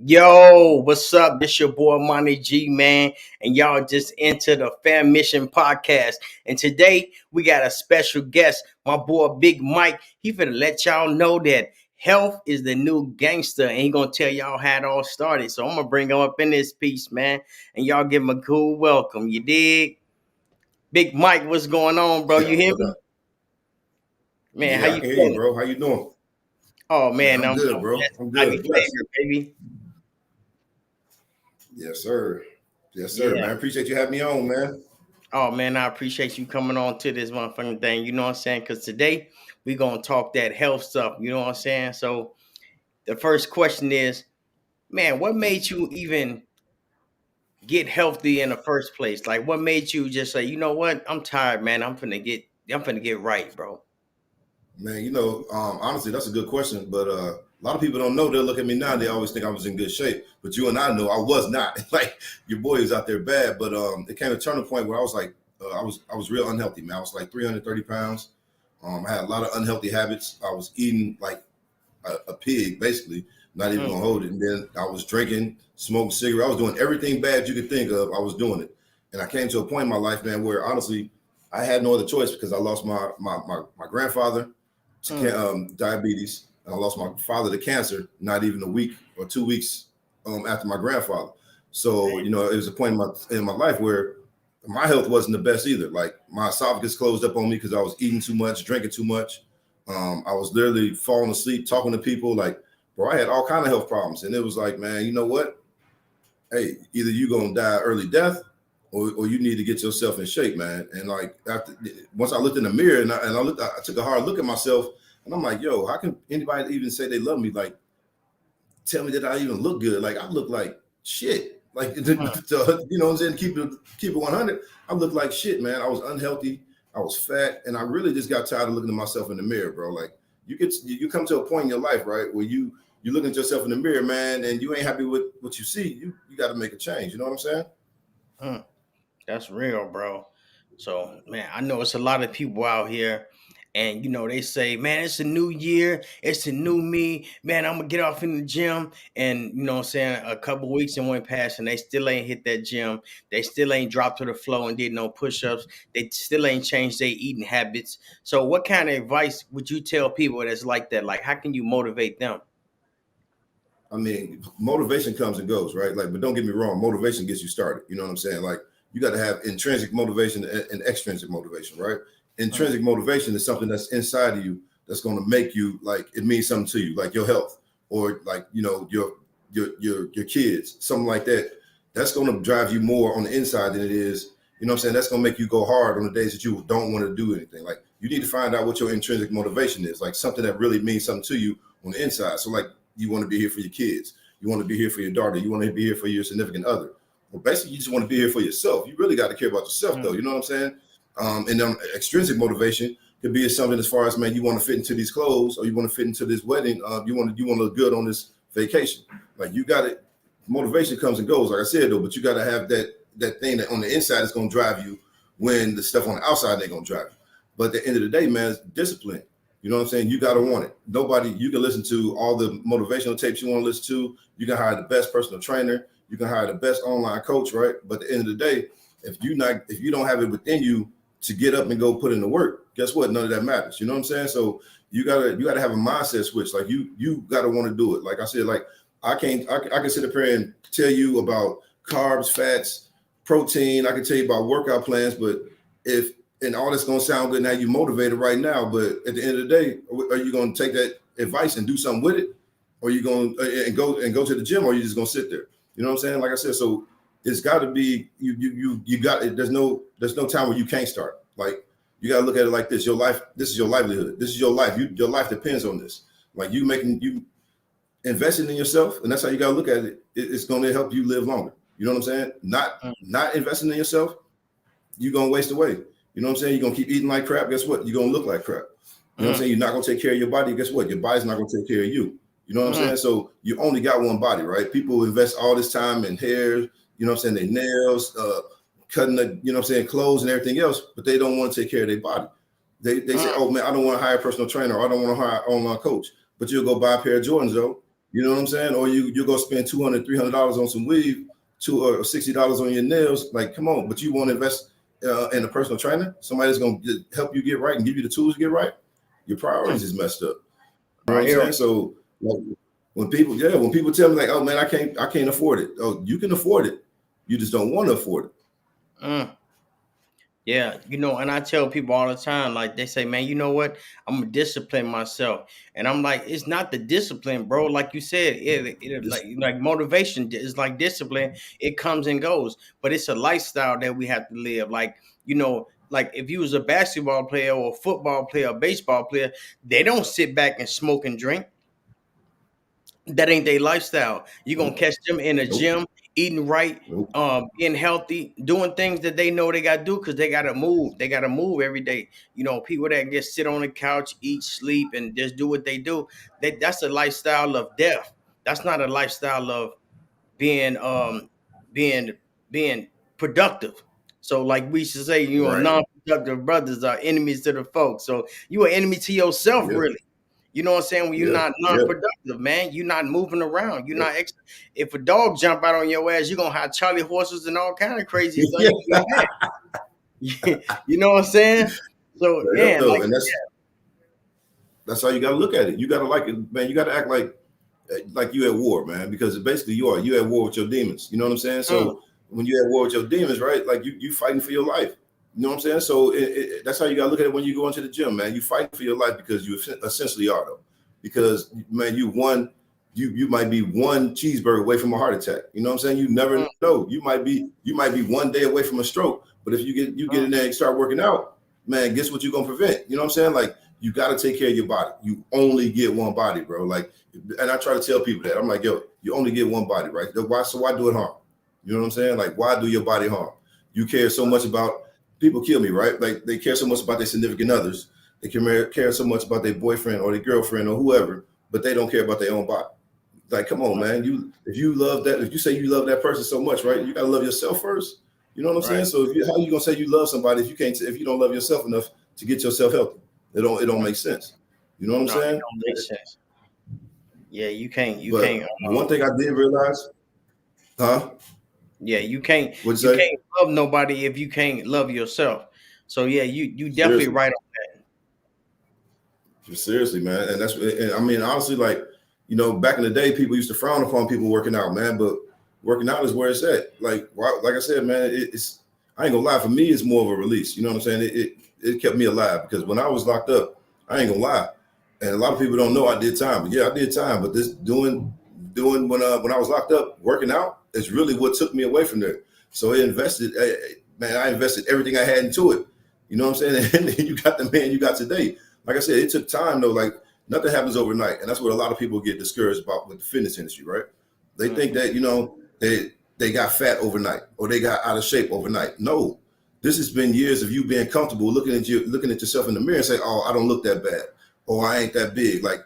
Yo, what's up? This your boy Monty G, man, and y'all just entered the Fammission podcast. And today we got a special guest, my boy Big Mike. He finna let y'all know that health is the new gangster, and he gonna tell y'all how it all started. So I'm gonna bring him up in this piece, man, and y'all give him a cool welcome. You dig? Big Mike, what's going on, bro? You hear me? Man, how Yeah, I you can hear feeling? you, bro. How you doing? Oh man, I'm good, bro. I'm good. Happy flavor, baby. Yes, sir. Yes, sir, Yeah. man. Appreciate you having me on, man. Oh man, I appreciate you coming on to this motherfucking thing. You know what I'm saying? Because today we're gonna talk that health stuff. You know what I'm saying? So the first question is, man, what made you even get healthy in the first place? Like, what made you just say, you know what? I'm tired, man. I'm finna get right, bro. Man, honestly, that's a good question. But a lot of people don't know. They'll look at me now. They always think I was in good shape. But you and I know I was not. Like your boy was out there bad. But it came a turning point where I was like, I was real unhealthy, man. I was like 330 pounds. I had a lot of unhealthy habits. I was eating like a pig, basically. Not even gonna hold it. And then I was drinking, smoking cigarettes. I was doing everything bad you could think of. I was doing it. And I came to a point in my life, man, where honestly, I had no other choice because I lost my grandfather to diabetes, and I lost my father to cancer not even a week or 2 weeks after my grandfather. So, it was a point in my life where my health wasn't the best either. Like my esophagus closed up on me because I was eating too much, drinking too much. I was literally falling asleep, talking to people. Like, bro, I had all kind of health problems. And it was like, man, you know what? Hey, either you gonna die early death or you need to get yourself in shape, man. And like once I looked in the mirror and I took a hard look at myself, and I'm like, yo, how can anybody even say they love me? Like, tell me that I even look good. Like I look like shit. Like you know what I'm saying? Keep it 100. I look like shit, man. I was unhealthy. I was fat, and I really just got tired of looking at myself in the mirror, bro. Like you come to a point in your life, right, where you looking at yourself in the mirror, man, and you ain't happy with what you see. You got to make a change. You know what I'm saying? That's real, bro. So, man, I know it's a lot of people out here, and they say, man, it's a new year, it's a new me, man. I'm gonna get off in the gym, and what I'm saying, a couple weeks and went past, and they still ain't hit that gym. They still ain't dropped to the floor and did no push-ups. They still ain't changed their eating habits. So, what kind of advice would you tell people that's like that? Like, how can you motivate them? I mean, motivation comes and goes, right? Like, but don't get me wrong, motivation gets you started. You know what I'm saying? Like, you got to have intrinsic motivation and extrinsic motivation, right? Intrinsic motivation is something that's inside of you that's going to make you like it means something to you, like your health or like your kids, something like that. That's going to drive you more on the inside than it is. You know what I'm saying? That's going to make you go hard on the days that you don't want to do anything. Like you need to find out what your intrinsic motivation is, like something that really means something to you on the inside. So like you want to be here for your kids, you want to be here for your daughter, you want to be here for your significant other. Well, basically, you just want to be here for yourself. You really got to care about yourself, though. You know what I'm saying? And then extrinsic motivation could be something as far as, man, you want to fit into these clothes or you want to fit into this wedding. You want to look good on this vacation. Like you got it. Motivation comes and goes, like I said, though. But you got to have that thing that on the inside is going to drive you when the stuff on the outside ain't going to drive you. But at the end of the day, man, it's discipline. You know what I'm saying? You got to want it. You can listen to all the motivational tapes you want to listen to. You can hire the best personal trainer. You can hire the best online coach, right? But at the end of the day, if you don't have it within you to get up and go put in the work, guess what? None of that matters. You know what I'm saying? So you gotta have a mindset switch. Like you gotta want to do it. Like I said, like I can sit up here and tell you about carbs, fats, protein. I can tell you about workout plans, but and all that's gonna sound good now, you motivated right now. But at the end of the day, are you gonna take that advice and do something with it? Or are you gonna go to the gym, or are you just gonna sit there? You know what I'm saying? Like I said, so it's got to be you got it. There's no time where you can't start. Like you got to look at it like this. Your life, this is your livelihood. This is your life. Your life depends on this. Like you investing in yourself, and that's how you got to look at it. It's going to help you live longer. You know what I'm saying? Not investing in yourself, you're going to waste away. You know what I'm saying? You're going to keep eating like crap. Guess what? You're going to look like crap. You know what I'm saying? You're not going to take care of your body. Guess what? Your body's not going to take care of you. You know what I'm saying? So you only got one body, right? People invest all this time in hair, you know what I'm saying, their nails, cutting the, you know what I'm saying, clothes and everything else, but they don't want to take care of their body. They say, Mm. oh man, I don't want to hire a personal trainer, or I don't want to hire an online coach. But you'll go buy a pair of Jordans though. You know what I'm saying? Or you go spend $200, $300 on some weave, or $60 on your nails. Like, come on, but you won't invest in a personal trainer, somebody that's going to help you get right and give you the tools to get right. Your priorities is messed up. You know what Right I'm here. saying? So like, when people tell me like, oh man, I can't afford it. Oh, you can afford it. You just don't want to afford it. Mm. Yeah, and I tell people all the time, like they say, man, you know what? I'm gonna discipline myself, and I'm like, it's not the discipline, bro. Like you said, it Just like motivation is like discipline. It comes and goes, but it's a lifestyle that we have to live. Like if you was a basketball player or a football player, or baseball player, they don't sit back and smoke and drink. That ain't their lifestyle. You're gonna nope, catch them in a nope, gym, eating right, nope. being healthy, doing things that they know they gotta do because they gotta move. They gotta move every day. People that just sit on the couch, eat, sleep, and just do what they do. That's a lifestyle of death. That's not a lifestyle of being being being productive. So like we should say, Right. non-productive brothers are enemies to the folks. So you an enemy to yourself, Yeah. really. You know what I'm saying? When you're Yeah. not Yeah. non-productive, man, you're not moving around. You're Yeah. not if a dog jump out on your ass, you're gonna have Charlie horses and all kind of crazy stuff. Yeah. You can have. You know what I'm saying? So Straight up man, though, like and that's how you got to look at it. You got to like it, man. You got to act like you at war, man, because basically you at war with your demons. You know what I'm saying? mm, So when you at war with your demons, right? Like you fighting for your life. You know what I'm saying? So that's how you got to look at it when you go into the gym, man. You fighting for your life because you essentially are though. Because man, you might be one cheeseburger away from a heart attack. You know what I'm saying? You never mm, know. You might be one day away from a stroke. But if you get mm, in there and start working out, man, guess what you're gonna prevent? You know what I'm saying? Like you got to take care of your body. You only get one body, bro. Like, and I try to tell people that. I'm like, yo, you only get one body, right? Why do it harm? You know what I'm saying? Like, why do your body harm? You care so much about people kill me, right? Like they care so much about their significant others. They care so much about their boyfriend or their girlfriend or whoever, but they don't care about their own body. Like, come on, man. If you love that, if you say you love that person so much, right? You gotta love yourself first. You know what I'm right, saying? So how you gonna say you love somebody if you don't love yourself enough to get yourself healthy? It don't right. make sense. You know what I'm No, it saying? don't make sense. Yeah, you can't. You But can't. one thing I did realize, huh? Yeah, you can't. What'd You you say? can't love nobody if you can't love yourself. So yeah, you definitely Seriously, right on seriously, man. And I mean, honestly, like, back in the day, people used to frown upon people working out, man. But working out is where it's at. Like I said, man, it's I ain't gonna lie. For me, it's more of a release. You know what I'm saying? It kept me alive because when I was locked up, I ain't gonna lie. And a lot of people don't know I did time, but yeah, I did time. But this doing when I was locked up, working out is really what took me away from there. So man, I invested everything I had into it. You know what I'm saying? And then you got the man you got today. Like I said, it took time though. Like nothing happens overnight, and that's what a lot of people get discouraged about with the fitness industry, right? They that. think that they got fat overnight or they got out of shape overnight. No, this has been years of you being comfortable looking at yourself in the mirror and say, "Oh, I don't look that bad," or "I ain't that big." Like,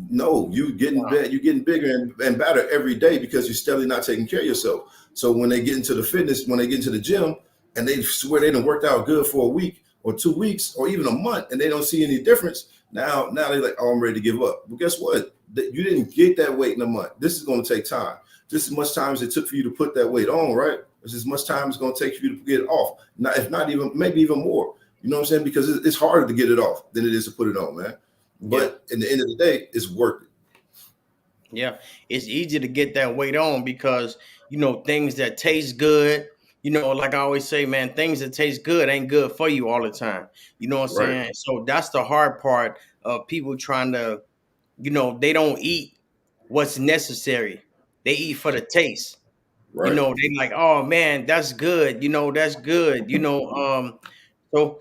no, you getting bigger and better every day because you're steadily not taking care of yourself. So when they get into the fitness, when they get into the gym, and they swear they done worked out good for a week or 2 weeks or even a month, and they don't see any difference. Now they're like, "Oh, I'm ready to give up." Well, guess what? You didn't get that weight in a month. This is going to take time. Just as much time as it took for you to put that weight on, right? It's as much time it's going to take for you to get it off. Not, if not even, maybe even more. You know what I'm saying? Because it's harder to get it off than it is to put it on, man. Yeah, But in the end of the day, it's worth it. yeah. It's easy to get that weight on because things that taste good. Like I always say, man, things that taste good ain't good for you all the time. You know what I'm Right, saying? So that's the hard part of people trying to. They don't eat what's necessary. They eat for the taste. right, They like, oh man, that's good. That's good. So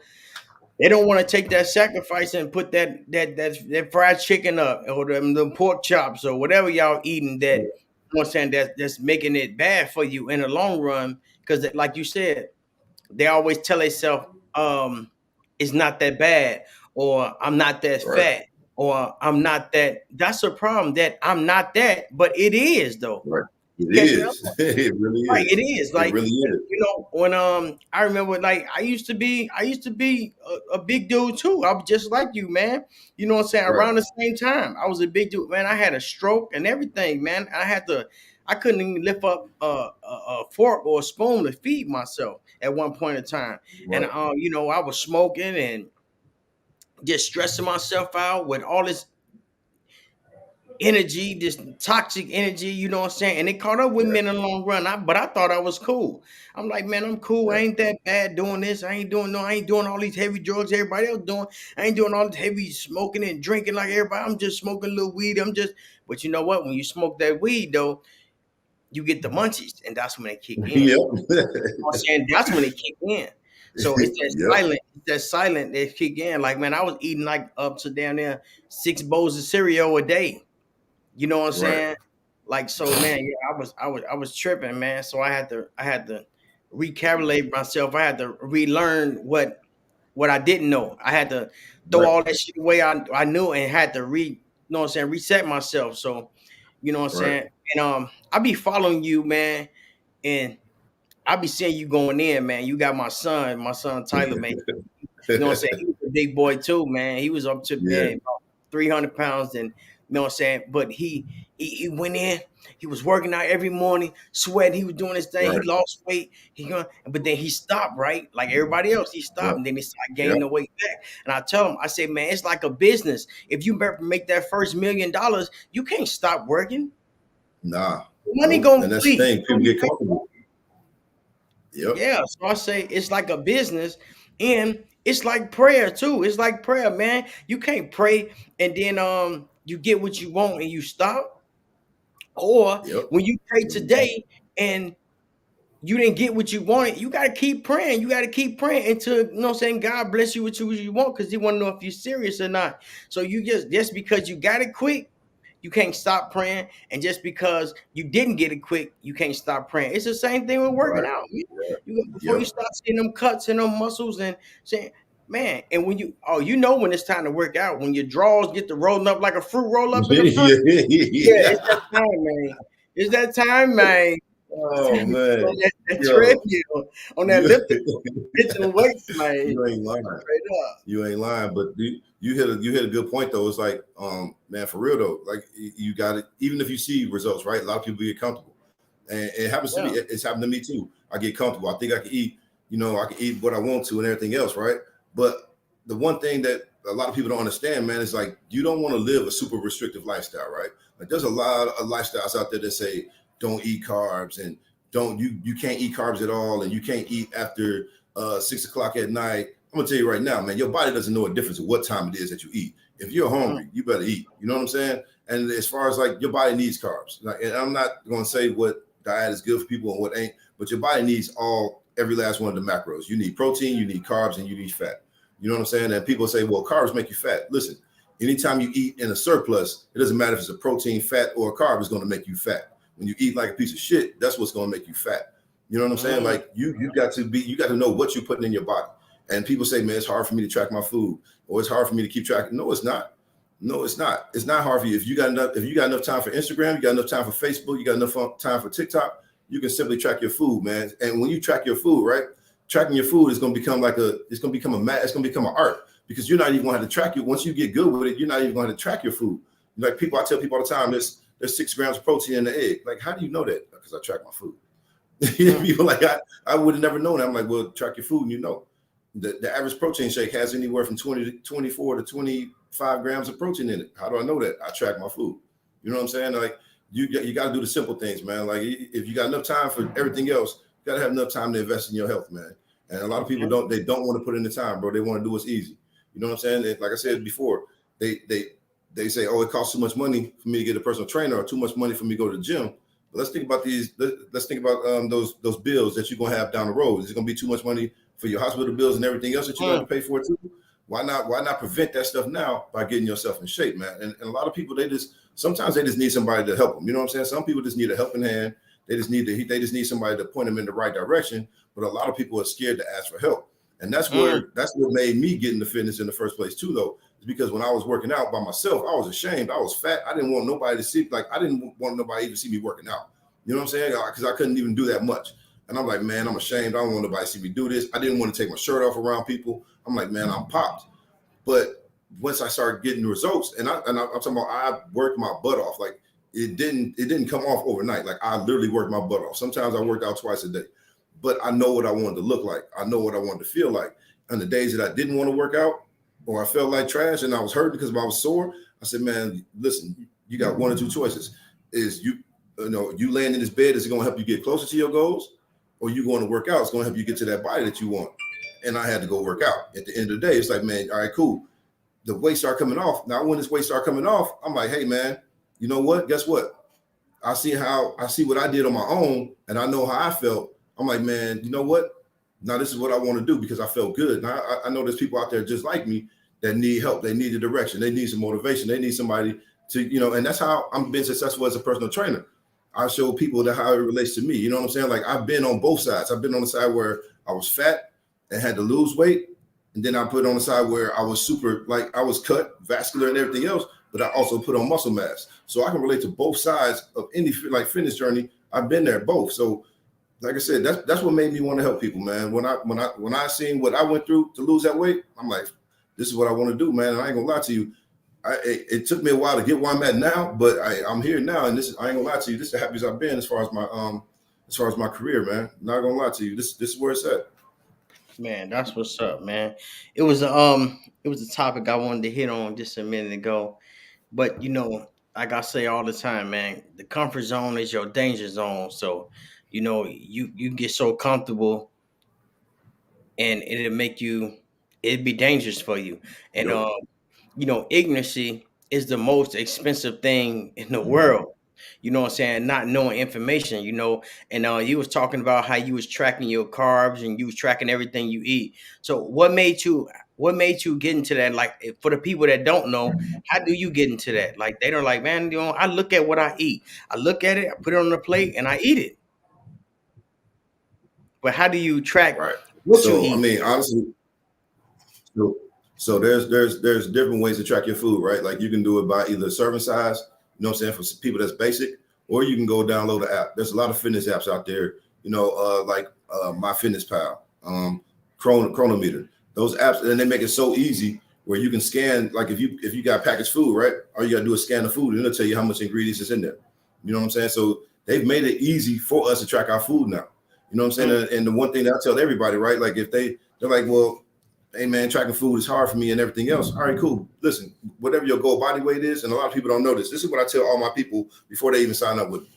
they don't want to take that sacrifice and put that fried chicken up or the pork chops or whatever y'all eating that I'm saying that's making it bad for you in the long run. Because like you said, they always tell themselves, it's not that bad, or I'm not that right, fat, or I'm not that. That's a problem that I'm not that, but it is though. right. It Catching up. is. It really Right, it is. is. It Like, really is. you know, when I remember, like, I used to be a big dude too. I was just like you, man. You know what I'm saying? Right. Around the same time, I was a big dude, man. I had a stroke and everything, man. I couldn't even lift up a fork or a spoon to feed myself at one point in time. And Right. you know, I was smoking and just stressing myself out with all this energy, this toxic energy, you know what I'm saying? And it caught up with Yeah. me in the long run. But I thought I was cool. I'm like, man, I'm cool. I Yeah. ain't that bad doing this. I ain't doing all these heavy drugs everybody else doing. I ain't doing all this heavy smoking and drinking like everybody. I'm just smoking a little weed. But you know what? When you smoke that weed though, you get the munchies, and that's when they kick in. You know Yep. what I'm saying? That's when they kick in. So Yep. it's that silent that kick in. Like, man, I was eating like up to down there 6 bowls of cereal a day. You know what I'm Right. saying? Like, so, man, yeah, I was tripping, man. So I had to recalculate myself. I had to relearn what I didn't know. I had to throw Right. all that shit away I knew and had to you know what I'm saying, reset myself. So, you know what I'm Right. saying? And I be following you, man, and I be seeing you going in, man. You got my son Tyler, man. You know what I'm saying? He was a big boy too, man. He was up to, Yeah. man, about 300 pounds, and you know what I'm saying. But he went in. He was working out every morning, sweating. He was doing his thing. He Right. lost weight. But then he stopped, right? Like everybody else, he stopped, Yep. and then he started Yep. gaining the weight back. And I tell him, I say, man, it's like a business. If you make that first $1 million, you can't stop working. Nah. Money Nope. gonna And that's the leave. thing. People get comfortable. Yep. Yeah, so I say it's like a business, and it's like prayer too. It's like prayer, man. You can't pray and then you get what you want and you stop. Or Yep. when you pray today and you didn't get what you wanted, you gotta keep praying. You gotta keep praying until, you know what I'm saying, God bless you with what you want, because He want to know if you're serious or not. So you just because you got it quick, you can't stop praying. And just because you didn't get it quick, you can't stop praying. It's the same thing with working Right. out. Yeah. Before you Yep. start seeing them cuts and them muscles and saying, man, and when you know when it's time to work out, when your drawers get to rolling up like a fruit roll up in the front. Yeah, it's that Yeah. time, man. It's that time, man. It's Oh time to get on man. that Yo. treadmill, on that You elliptical, lifting weights, man. you ain't lying. Straight up. You ain't lying, but you hit a good point though. It's like, man, for real though, like you got it. Even if you see results, right? A lot of people get comfortable, and it happens to me. Yeah. It's happened to me too. I get comfortable. I think I can eat. You know, I can eat what I want to and everything else, right? But the one thing that a lot of people don't understand, man, is like you don't want to live a super restrictive lifestyle, right? Like there's a lot of lifestyles out there that say don't eat carbs and you can't eat carbs at all, and you can't eat after 6 o'clock at night. I'm gonna tell you right now, man, your body doesn't know a difference of what time it is that you eat. If you're hungry, you better eat. You know what I'm saying? And as far as like your body needs carbs, like, and I'm not gonna say what diet is good for people and what ain't, but your body needs every last one of the macros. You need protein, you need carbs, and you need fat. You know what I'm saying? And people say, well, carbs make you fat. Listen, anytime you eat in a surplus, it doesn't matter if it's a protein, fat, or a carb, it's gonna make you fat. When you eat like a piece of shit, that's what's gonna make you fat. You know what I'm saying? Like you got to know what you're putting in your body. And people say, man, it's hard for me to track my food, or it's hard for me to keep track. No, it's not. No, it's not. It's not hard for you. If you got enough time for Instagram, you got enough time for Facebook, you got enough time for TikTok, you can simply track your food, man. And when you track your food, right, tracking your food is going to become it's going to become an art, because you're not even going to have to track it. Once you get good with it, you're not even going to track your food. Like I tell people all the time, there's 6 grams of protein in the egg. Like, how do you know that? Because I track my food. People like, I would have never known that. I'm like, well, track your food and you know. The average protein shake has anywhere from 24 to 25 grams of protein in it. How do I know that? I track my food. You know what I'm saying? Like you got to do the simple things, man. Like if you got enough time for everything else, you got to have enough time to invest in your health, man. And a lot of people don't want to put in the time, bro. They want to do what's easy. You know what I'm saying? And like I said before, they say, oh, it costs too much money for me to get a personal trainer, or too much money for me to go to the gym. But let's think about let's think about those bills that you're gonna have down the road. Is it gonna be too much money for your hospital bills and everything else that you have to pay for too? Why not prevent that stuff now by getting yourself in shape, man? And a lot of people, sometimes they just need somebody to help them. You know what I'm saying? Some people just need a helping hand. They just need somebody to point them in the right direction. But a lot of people are scared to ask for help. And that's what made me get into fitness in the first place too, though. Is because when I was working out by myself, I was ashamed. I was fat. I didn't want nobody to see, I didn't want nobody to see me working out. You know what I'm saying? Because I couldn't even do that much. And I'm like, man, I'm ashamed. I don't want nobody to see me do this. I didn't want to take my shirt off around people. I'm like, man, I'm popped. But once I started getting the results, and I'm talking about, I worked my butt off. Like it didn't come off overnight. Like I literally worked my butt off. Sometimes I worked out twice a day, but I know what I wanted to look like. I know what I wanted to feel like. And the days that I didn't want to work out or I felt like trash and I was hurt because I was sore, I said, man, listen, you got one or two choices. Is you laying in this bed, is it going to help you get closer to your goals? Or you going to work out? It's going to help you get to that body that you want. And I had to go work out. At the end of the day, it's like, man, all right, cool. The weight start coming off. Now, when this weight start coming off, I'm like, hey, man, you know what? Guess what? I see what I did on my own, and I know how I felt. I'm like, man, you know what? Now this is what I want to do because I felt good. Now I know there's people out there just like me that need help. They need a direction. They need some motivation. They need somebody to, and that's how I'm being successful as a personal trainer. I show people that how it relates to me. You know what I'm saying? Like I've been on both sides. I've been on the side where I was fat and had to lose weight. And then I put on the side where I was super, like I was cut, vascular and everything else, but I also put on muscle mass. So I can relate to both sides of any like fitness journey. I've been there both. So like I said, that's what made me want to help people, man. When I seen what I went through to lose that weight, I'm like, this is what I want to do, man. And I ain't gonna lie to you. It took me a while to get where I'm at now, but I'm here now, and I ain't gonna lie to you. This is the happiest I've been as far as my career, man. Not gonna lie to you. This is where it's at. Man, that's what's up, man. It was a topic I wanted to hit on just a minute ago. But like I say all the time, man, the comfort zone is your danger zone. So, you get so comfortable and it'd be dangerous for you. And Yep. ignorancy is the most expensive thing in the Mm-hmm. world. You know what I'm saying? Not knowing information, and you was talking about how you was tracking your carbs and you was tracking everything you eat. So what made you get into that? Like for the people that don't know, how do you get into that? Like they don't like, man, I look at what I eat. I look at it, I put it on the plate and I eat it. But how do you track Right. what you So I eat? mean, honestly, so, so there's different ways to track your food, right? Like you can do it by either serving size, you know what I'm saying, for people that's basic, or you can go download the app. There's a lot of fitness apps out there, like MyFitnessPal, Chronometer. Those apps, and they make it so easy where you can scan. Like if you got packaged food, right? All you gotta do is scan the food, and it'll tell you how much ingredients is in there. You know what I'm saying? So they've made it easy for us to track our food now. You know what I'm saying? And the one thing that I tell everybody, right? Like if they're like, well, hey man, tracking food is hard for me and everything else. All right, cool. Listen, whatever your goal body weight is, and a lot of people don't know this. This is what I tell all my people before they even sign up with me.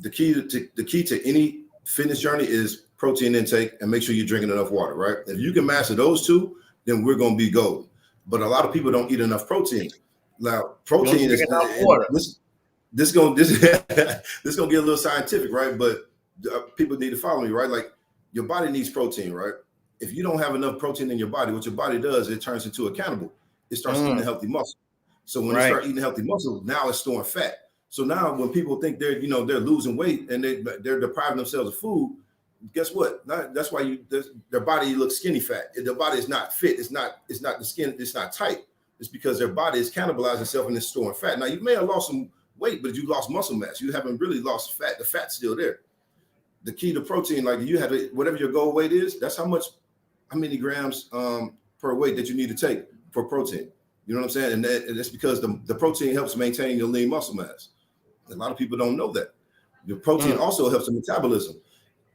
The key to any fitness journey is protein intake and make sure you're drinking enough water, right? If you can master those two, then we're gonna be golden. But a lot of people don't eat enough protein. Now, You don't protein drink is, enough and water. this gonna this this gonna get a little scientific, right? But people need to follow me, right? Like your body needs protein, right? If you don't have enough protein in your body, what your body does, it turns into a cannibal. It starts eating a Mm, healthy muscle. So when it right. starts eating healthy muscle, now it's storing fat. So now when people think they're losing weight and they're depriving themselves of food, guess what? That's why their body looks skinny fat. Their body is not fit. It's not the skin. It's not tight. It's because their body is cannibalizing itself and it's storing fat. Now you may have lost some weight, but you lost muscle mass. You haven't really lost fat. The fat's still there. The key to protein, like you have to, whatever your goal weight is, that's how many grams per weight that you need to take for protein. You know what I'm saying? And that's because the protein helps maintain your lean muscle mass. A lot of people don't know that. The protein Mm. also helps the metabolism.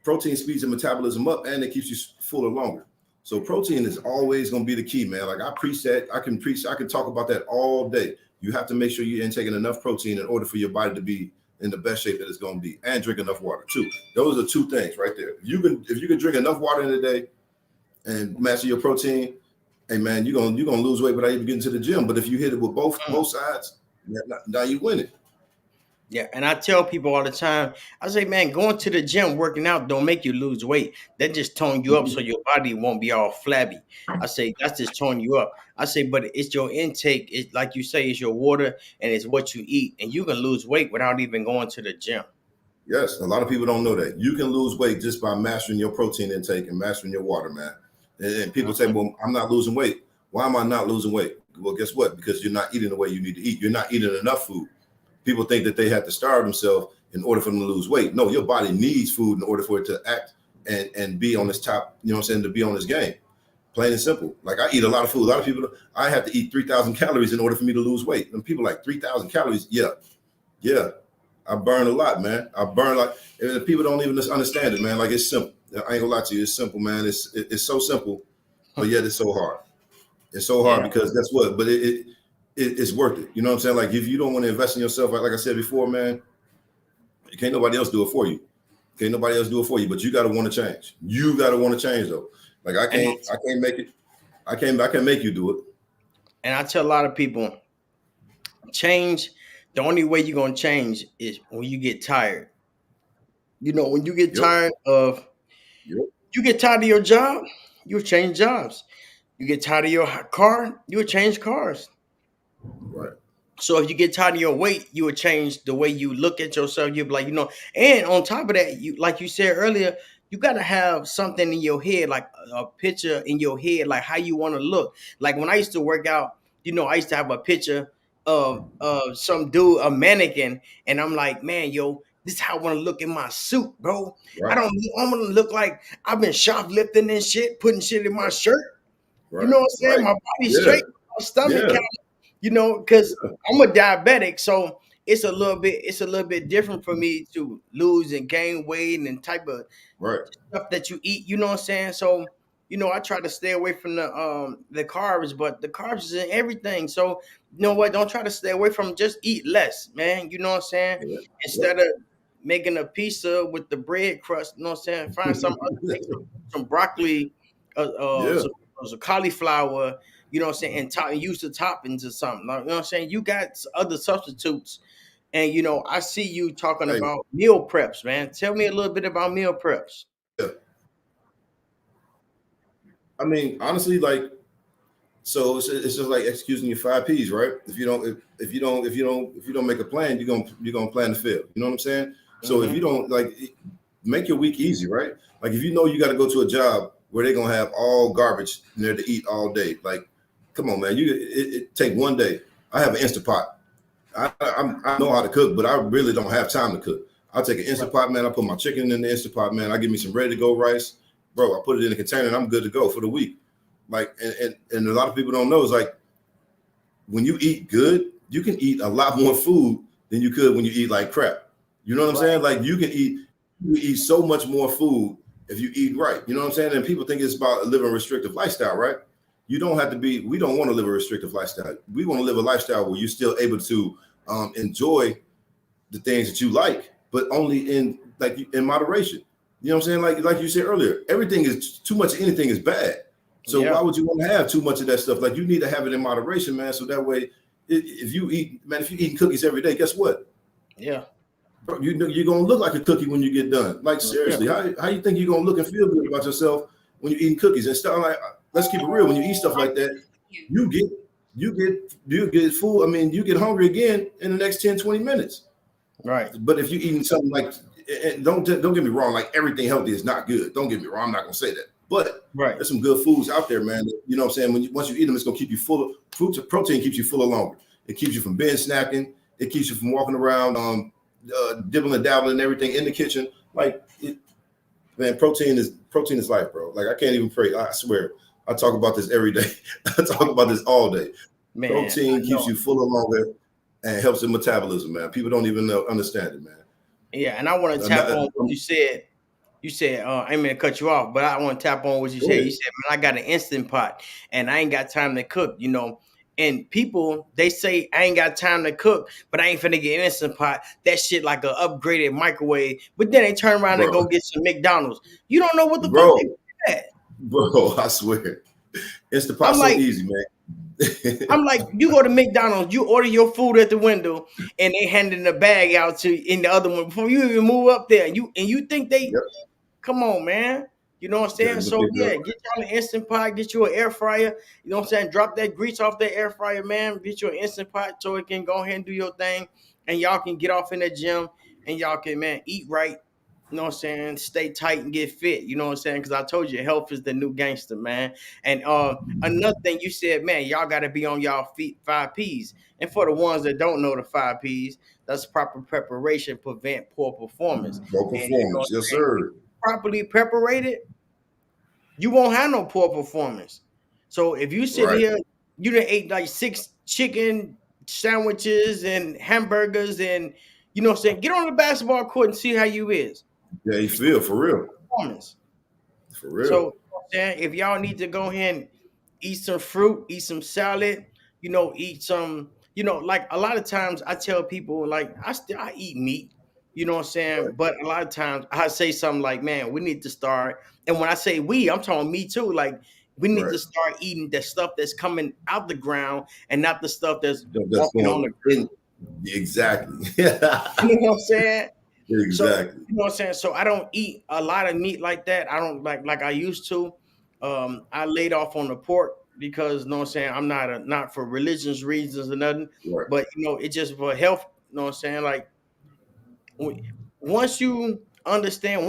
Protein speeds the metabolism up and it keeps you fuller longer. So protein is always going to be the key, man. Like I preach that. I can talk about that all day. You have to make sure you're taking enough protein in order for your body to be in the best shape that it's going to be, and drink enough water too. Those are two things right there. If you can drink enough water in a day and master your protein, hey man, you're gonna lose weight without even getting to the gym. But if you hit it with both sides, now you win it. Yeah, and I tell people all the time, I say, man, going to the gym, working out don't make you lose weight. That just tone you up so your body won't be all flabby. I say that's just tone you up. I say, but it's your intake. It's like you say, it's your water and it's what you eat, and you can lose weight without even going to the gym. Yes, a lot of people don't know that. You can lose weight just by mastering your protein intake and mastering your water, man. And people say, Mhm. well, I'm not losing weight. Why am I not losing weight? Well, guess what? Because you're not eating the way you need to eat. You're not eating enough food. People think that they have to starve themselves in order for them to lose weight. No, your body needs food in order for it to act and be on this top, you know what I'm saying, to be on this game. Plain and simple. Like I eat a lot of food. A lot of people, I have to eat 3,000 calories in order for me to lose weight. And people like 3,000 calories. Yeah. I burn a lot, man. I burn like, and people don't even understand it, man. Like it's simple. I ain't gonna lie to you. It's simple, man. It's so simple, but yet it's so hard. It's so hard because guess what? But it's worth it. You know what I'm saying? Like if you don't want to invest in yourself, like I said before, man, can't nobody else do it for you. Can't nobody else do it for you. But you got to want to change. You got to want to change though. Like I can't make it. I can make you do it. And I tell a lot of people, change. The only way you're gonna change is when you get tired. You know, when you get tired of, you get tired of your job, you'll change jobs. You get tired of your car, you'll change cars. Right. So if you get tired of your weight, you would change the way you look at yourself. You'll be like, you know, and on top of that, you like you said earlier, you gotta have something in your head, like a picture in your head, like how you want to look. Like when I used to work out, you know, I used to have a picture of some dude, a mannequin, and I'm like, man, yo, this is how I want to look in my suit, bro. Right. I want to look like I've been shoplifting and shit, putting shit in my shirt. Right. You know what I'm saying? My body's straight, my stomach kind of, you know, because I'm a diabetic, so it's a little bit different for me to lose and gain weight and type of stuff that you eat. You know what I'm saying? So, you know, I try to stay away from the carbs, but the carbs is in everything. So, you know what? Don't try to stay away from them. Just eat less, man. You know what I'm saying? Yeah. Instead of making a pizza with the bread crust, you know what I'm saying? Find some other things, some broccoli, some cauliflower, you know what I'm saying, and use the toppings or something. Like, you know what I'm saying? You got other substitutes. And, you know, I see you talking about meal preps, man. Tell me a little bit about meal preps. Yeah. I mean, honestly, like, so it's just like executing your 5 P's, right? If you don't make a plan, you're gonna plan to fail. You know what I'm saying? So if you don't make your week easy, right? Like if you know you got to go to a job where they're gonna have all garbage in there to eat all day, like, come on, man, it take one day. I have an Instapot. I know how to cook, but I really don't have time to cook. I'll take an Instapot, man. I put my chicken in the Instapot, man. I give me some ready to go rice, bro. I put it in a container and I'm good to go for the week. Like, and a lot of people don't know is like when you eat good, you can eat a lot more food than you could when you eat like crap. You know what I'm saying? Like you eat so much more food if you eat right. You know what I'm saying? And people think it's about living a restrictive lifestyle, right? You don't have to be. We don't want to live a restrictive lifestyle. We want to live a lifestyle where you're still able to enjoy the things that you like, but only in moderation. You know what I'm saying? Like you said earlier, everything is too much of anything is bad. So why would you want to have too much of that stuff? Like you need to have it in moderation, man. So that way, if you're eating cookies every day, guess what? Yeah. Bro, you're gonna look like a cookie when you get done. Like seriously, how you think you're gonna look and feel good about yourself when you're eating cookies and stuff? Like, let's keep it real. When you eat stuff like that, you get full. I mean, you get hungry again in the next 10, 20 minutes. Right. But if you're eating something like, and don't get me wrong, like everything healthy is not good. Don't get me wrong. I'm not gonna say that. But there's some good foods out there, man. You know what I'm saying? Once you eat them, it's gonna keep you full of protein. Keeps you full of longer. It keeps you from binge snacking. It keeps you from walking around dibbling and dabbling and everything in the kitchen. Like, man, protein is life, bro. Like I can't even pray. I swear. I talk about this every day. I talk about this all day. Man, protein keeps you full of longer and helps with metabolism, man. People don't even understand it, man. Yeah, and I want to tap on what you said. You said, I ain't mean to cut you off, but I want to tap on what you said. You said, man, I got an Instant Pot and I ain't got time to cook, you know. And people, they say, I ain't got time to cook, but I ain't finna get an Instant Pot. That shit like an upgraded microwave. But then they turn around and go get some McDonald's. You don't know what the fuck they do at. Bro, I swear. Instant Pot's so easy, man. I'm like, you go to McDonald's, you order your food at the window, and they handing the bag out to in the other one before you even move up there. You think they come on, man. You know what I'm saying? So get y'all an Instant Pot, get you an air fryer. You know what I'm saying? Drop that grease off that air fryer, man. Get you an Instant Pot so it can go ahead and do your thing. And y'all can get off in the gym and y'all can, man, eat right. You know what I'm saying? Stay tight and get fit. You know what I'm saying? Because I told you, health is the new gangster, man. And another thing you said, man, y'all got to be on y'all feet, 5 Ps. And for the ones that don't know the 5 Ps, That's proper preparation prevent poor performance. Poor And you know what performance. Yes, I'm saying? sir. Properly preparated, you won't have no poor performance. So if you sit Right. here, you done ate like 6 chicken sandwiches and hamburgers, and you know what I'm saying, get on the basketball court and see how you is. Yeah, you feel for real. Performance. For So, you real. know what I'm saying, if y'all need to go ahead and eat some fruit, eat some salad, eat some, like a lot of times I tell people, like, I eat meat, you know what I'm saying? Right. But a lot of times I say something like, man, we need to start. And when I say we, I'm talking me too. Like, we need Right. to start eating the stuff that's coming out the ground and not the stuff that's That's walking on going the in. ground. Exactly. You know what I'm saying? So, Exactly. you know what I'm saying? So I don't eat a lot of meat like that. I don't like I used to. I laid off on the pork because, you know what I'm saying, I'm not for religious reasons or nothing, Right. but it's just for health, you know what I'm saying? Like, when- once you understand,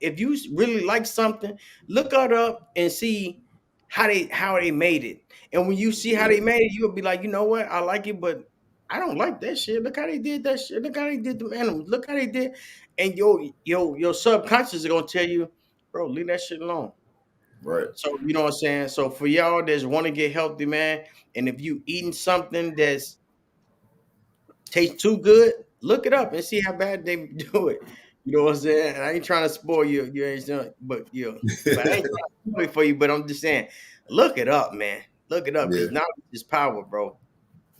if you really like something, look it up and see how they made it. And when you see how Yeah. they made it, you'll be like, you know what, I like it, but I don't like that shit. Look how they did that shit. Look how they did the animals. Look how they did. And your subconscious is gonna tell you, bro, leave that shit alone. Right. So you know what I'm saying. So for y'all that want to get healthy, man, and if you eating something that's tastes too good, look it up and see how bad they do it. You know what I'm saying? And I ain't trying to spoil you ain't saying, but I ain't trying to spoil it for you. But I'm just saying, look it up, man. Look it up Yeah. because knowledge is power, bro.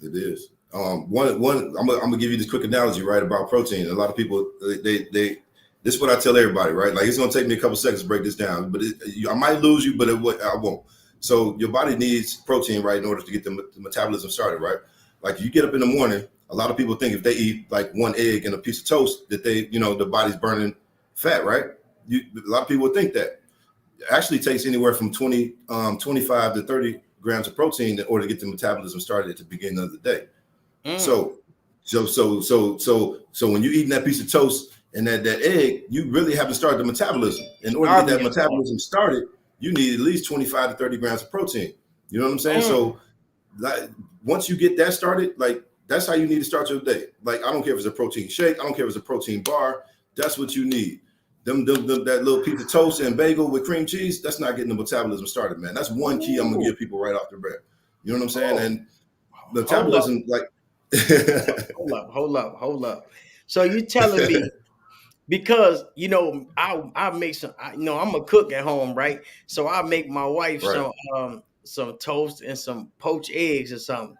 It is. One. I'm gonna give you this quick analogy, right, about protein. A lot of people, they this is what I tell everybody, right? Like, it's gonna take me a couple seconds to break this down, but I might lose you, but I won't. So your body needs protein, right, in order to get the metabolism started, right? Like, you get up in the morning. A lot of people think if they eat like one egg and a piece of toast that the body's burning fat, right? A lot of people think that. It actually takes anywhere from 25 to 30 grams of protein in order to get the metabolism started at the beginning of the day. Mm. So when you're eating that piece of toast and that egg, you really have to start the metabolism. In order to get Starving that yourself. metabolism started, you need at least 25 to 30 grams of protein. You know what I'm saying? Mm. So, like, once you get that started, like, that's how you need to start your day. Like, I don't care if it's a protein shake, I don't care if it's a protein bar. That's what you need. That little piece of toast and bagel with cream cheese, that's not getting the metabolism started, man. That's one key I'm gonna Ooh. give people right off the bat. You know what I'm saying? Oh, And hold up, metabolism, like, hold up. So you telling me because I make some. I'm a cook at home, right? So I make my wife right, some toast and some poached eggs or something,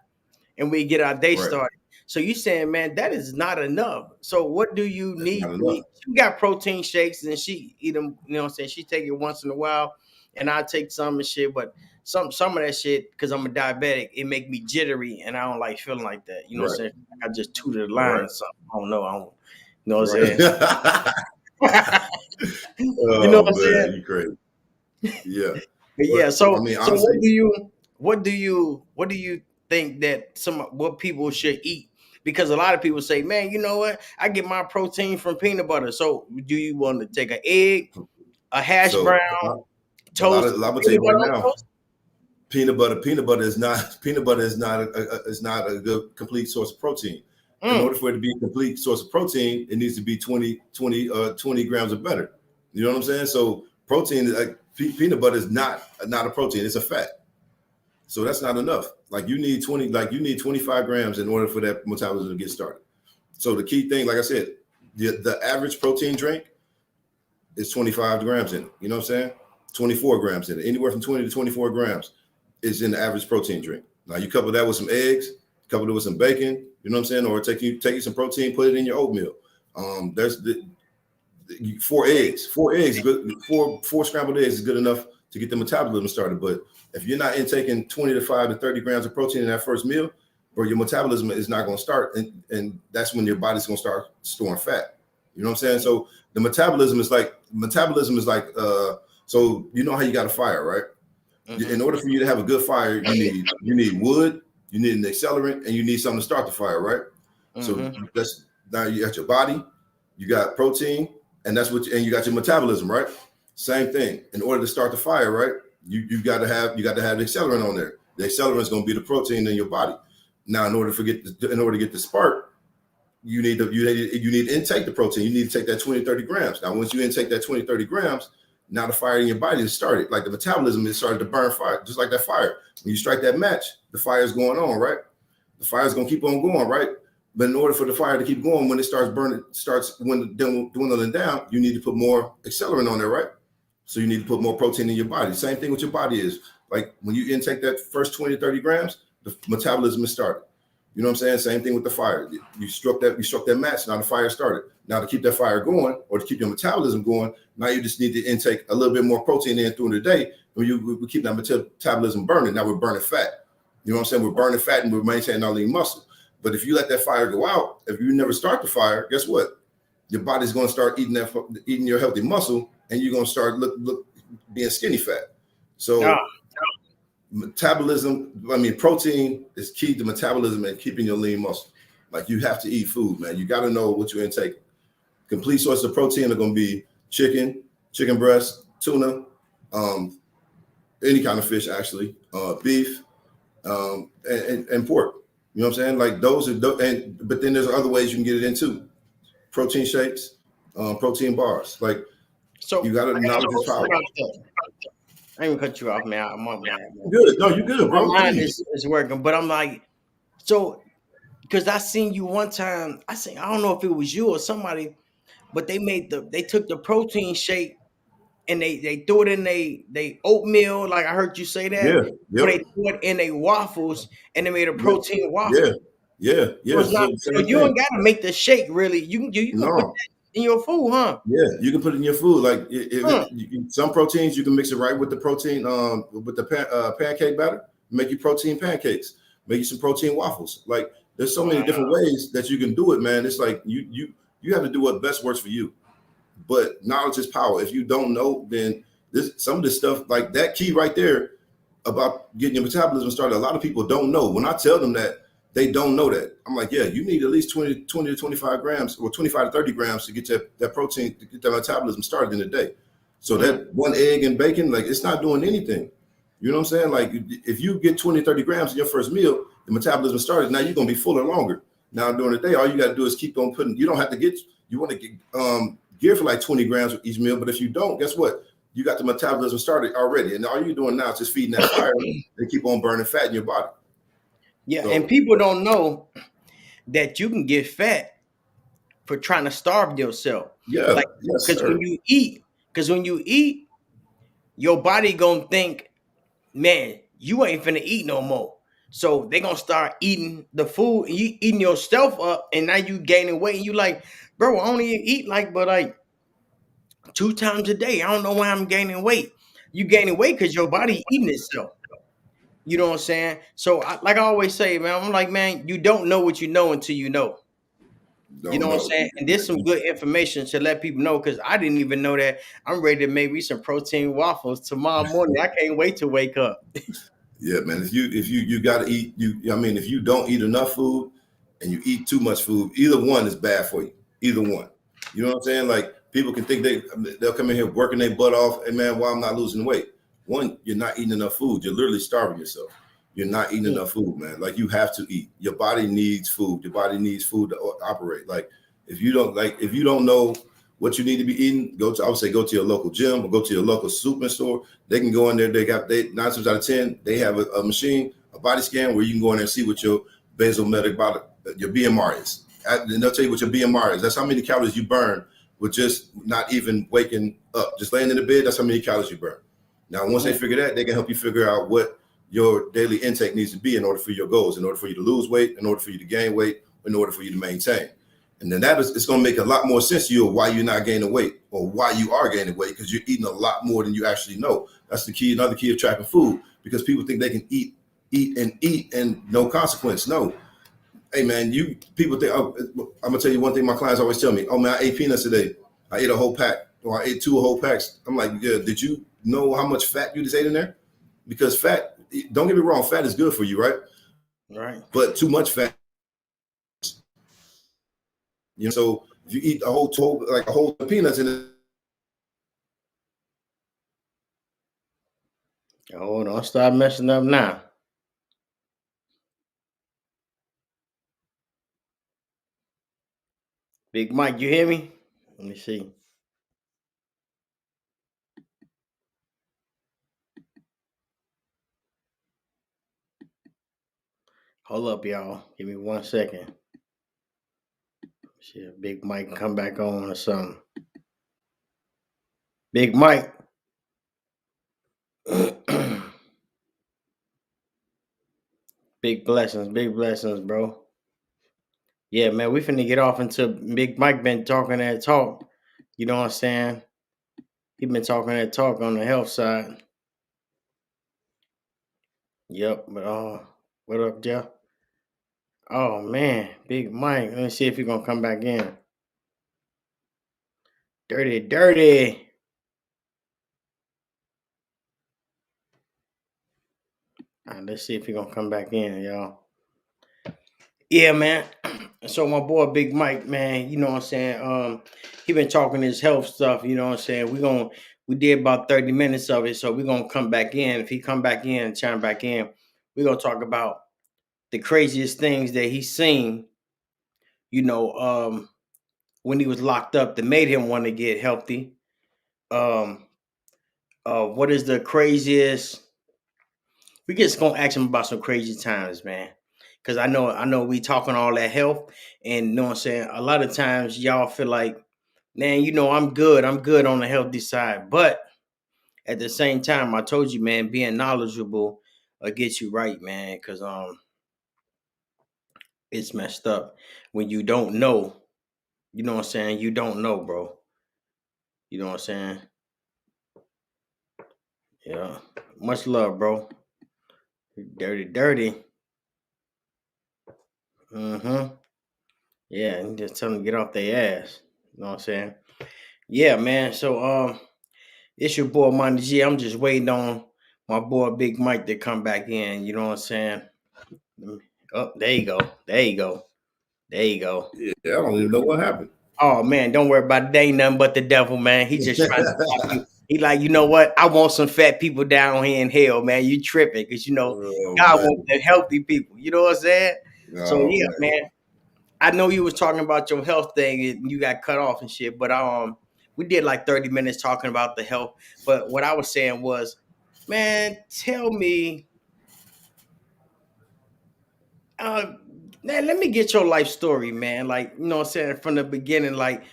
and we get our day right. started. So you saying, man, that is not enough. So what do you That's need? not I mean, enough. she got protein shakes and she eat them. You know what I'm saying? She take it once in a while, and I take some and shit. But some of that shit, because I'm a diabetic, it make me jittery, and I don't like feeling like that. You know what I'm Right, saying? Like I just tooted a line right, or something. I don't know. I don't. You know what I'm saying? right. You know what Oh I'm saying? man, you crazy. Yeah, But but yeah, I so mean, so honestly, what do you think that what people should eat? Because a lot of people say, man, you know what? I get my protein from peanut butter. So do you want to take an egg, a hash brown, so toast, a lot. I'm gonna tell peanut you butter right on now. toast? Peanut butter is not is not a good complete source of protein. In Mm, order for it to be a complete source of protein, it needs to be 20 grams or better. You know what I'm saying? So protein, like, peanut butter is not a protein; it's a fat. So that's not enough. Like, you need 25 grams in order for that metabolism to get started. So the key thing, like I said, the average protein drink is 25 grams in it. You know what I'm saying? 24 grams in it. Anywhere from 20 to 24 grams is in the average protein drink. Now you couple that with some eggs, couple it with some bacon, you know what I'm saying? Or take you some protein, put it in your oatmeal. There's 4 eggs. 4 eggs, good. Four scrambled eggs is good enough to get the metabolism started. But if you're not intaking 25 to 30 grams of protein in that first meal, bro, your metabolism is not going to start, and that's when your body's going to start storing fat. You know what I'm saying? So the metabolism is like so you know how you got a fire, right? mm-hmm, In order for you to have a good fire, you need wood, you need an accelerant, and you need something to start the fire, right? So mm-hmm. that's now you got your body, you got protein, and you got your metabolism, right? Same thing. In order to start the fire, right? You got to have the accelerant on there. The accelerant is going to be the protein in your body. Now, in order to get the spark, you need to intake the protein. You need to take that 20, 30 grams. Now, once you intake that 20, 30 grams, now the fire in your body is started. Like the metabolism is started to burn fire, just like that fire. When you strike that match, the fire is going on, right? The fire is going to keep on going, right? But in order for the fire to keep going, when it starts burning, dwindling down, you need to put more accelerant on there, right? So you need to put more protein in your body. Same thing with your body is. Like when you intake that first 20, 30 grams, the metabolism is started. You know what I'm saying? Same thing with the fire. You struck that match, now the fire started. Now to keep that fire going or to keep your metabolism going, now you just need to intake a little bit more protein in through the day. When we keep that metabolism burning, now we're burning fat. You know what I'm saying? We're burning fat and we're maintaining our lean muscle. But if you let that fire go out, if you never start the fire, guess what? Your body's going to start eating your healthy muscle, and you're going to start look being skinny fat. So protein is key to metabolism and keeping your lean muscle. Like you have to eat food, man. You got to know what you're intaking. Complete sources of protein are going to be chicken breast, tuna, any kind of fish, actually, beef, and pork. You know what I'm saying? Like those are, but then there's other ways you can get it into protein shakes, protein bars. Like, so you got to knowledge is power. I didn't even cut you off, man. I'm on that. Good. No, you good, bro. My mind is working, but I'm like, so because I seen you one time. I don't know if it was you or somebody, but they took the protein shake and they threw it in they oatmeal, like I heard you say that. Yeah. Yep. Or they threw it in a waffles and they made a protein waffle. Yeah. So you don't gotta make the shake really. You can put that in your food, huh? Yeah, you can put it in your food. Like some proteins, you can mix it right with the protein, with the pancake batter. Make you protein pancakes. Make you some protein waffles. Like there's so many different ways that you can do it, man. It's like you have to do what best works for you. But knowledge is power. If you don't know, then some of this stuff, like that key right there about getting your metabolism started, a lot of people don't know. When I tell them that, they don't know that. I'm like, yeah, you need at least 20 to 25 grams or 25 to 30 grams to get that protein, to get that metabolism started in a day. So that one egg and bacon, like it's not doing anything. You know what I'm saying? Like if you get 20, 30 grams in your first meal, the metabolism started, now you're going to be fuller longer. Now during the day, all you got to do is keep on putting, you don't have to get, you want to get gear for like 20 grams with each meal. But if you don't, guess what? You got the metabolism started already. And all you're doing now is just feeding that fire and keep on burning fat in your body. Yeah, and people don't know that you can get fat for trying to starve yourself. Yeah, like because when you eat, your body gonna think, man, you ain't finna eat no more. So they gonna start eating the food, and you eating yourself up, and now you gaining weight. And you like, bro, I only eat like 2 times a day. I don't know why I'm gaining weight. You gaining weight because your body eating itself. You know what I'm saying? So, like I always say, man, I'm like, man, you don't know what you know until you know. You know what I'm saying? And there's some good information to let people know, because I didn't even know that. I'm ready to make me some protein waffles tomorrow morning. I can't wait to wake up. Yeah, man. If you gotta eat, if you don't eat enough food and you eat too much food, either one is bad for you. Either one. You know what I'm saying? Like people can think they'll come in here working their butt off, and man, why I'm not losing weight. One, you're not eating enough food. You're literally starving yourself. You're not eating enough food, man. Like you have to eat. Your body needs food. Your body needs food to operate. Like if you don't know what you need to be eating, I would say go to your local gym or go to your local supplement store. They can go in there. They 9 times out of 10, they have a machine, a body scan where you can go in there and see what your basal metabolic, your BMR is. And they'll tell you what your BMR is. That's how many calories you burn with just not even waking up, just laying in the bed. That's how many calories you burn. Now, once they figure that, they can help you figure out what your daily intake needs to be in order for your goals, in order for you to lose weight, in order for you to gain weight, in order for you to maintain. And then it's going to make a lot more sense to you of why you're not gaining weight or why you are gaining weight, because you're eating a lot more than you actually know. That's the key. Another key of tracking food, because people think they can eat and no consequence. No. Hey, man, people think, I'm going to tell you one thing my clients always tell me. Oh, man, I ate peanuts today. I ate a whole pack, or I ate 2 whole packs. I'm like, yeah, did you know how much fat you just ate in there? Because fat, don't get me wrong, fat is good for you, right? Right. But too much fat. So if you eat a whole peanuts in it. Oh, don't start messing up now. Big Mike, you hear me? Let me see. Hold up, y'all. Give me 1 second. See if Big Mike come back on or something. Big Mike. Big blessings, bro. Yeah, man, we finna get off into Big Mike been talking that talk. You know what I'm saying? He been talking that talk on the health side. Yep, but what up, Jeff? Oh man, Big Mike. Let me see if he gonna come back in. Dirty. Let's see if he gonna come back in, y'all. Yeah, man. So my boy Big Mike, man, you know what I'm saying? He been talking his health stuff, you know what I'm saying? We did about 30 minutes of it, so we're gonna come back in. If he come back in, chime back in, we're gonna talk about the craziest things that he's seen, you know, when he was locked up that made him want to get healthy. Um, what is the craziest? We just gonna ask him about some crazy times, man. Cause I know we talking all that health, and you know what I'm saying. A lot of times y'all feel like, man, I'm good on the healthy side, but at the same time, I told you, man, being knowledgeable gets you right, man. Cause it's messed up when you don't know. You know what I'm saying? You don't know, bro. You know what I'm saying? Yeah. Much love, bro. Dirty. Mm-hmm. Yeah, and just tell them to get off their ass. You know what I'm saying? Yeah, man. So it's your boy Monty G. I'm just waiting on my boy Big Mike to come back in. You know what I'm saying? Oh, there you go. There you go. There you go. Yeah, I don't even know what happened. Oh man, don't worry about it. They ain't nothing but the devil, man. He just trying to stop you. He like, you know what? I want some fat people down here in hell, man. You tripping because Oh God man. wants the healthy people. You know what I'm saying? So Oh yeah, man. man. I know you was talking about your health thing and you got cut off and shit, but we did like 30 minutes talking about the health. But what I was saying was, man, tell me, uh man, let me get your life story, man. Like, you know what I'm saying, from the beginning, like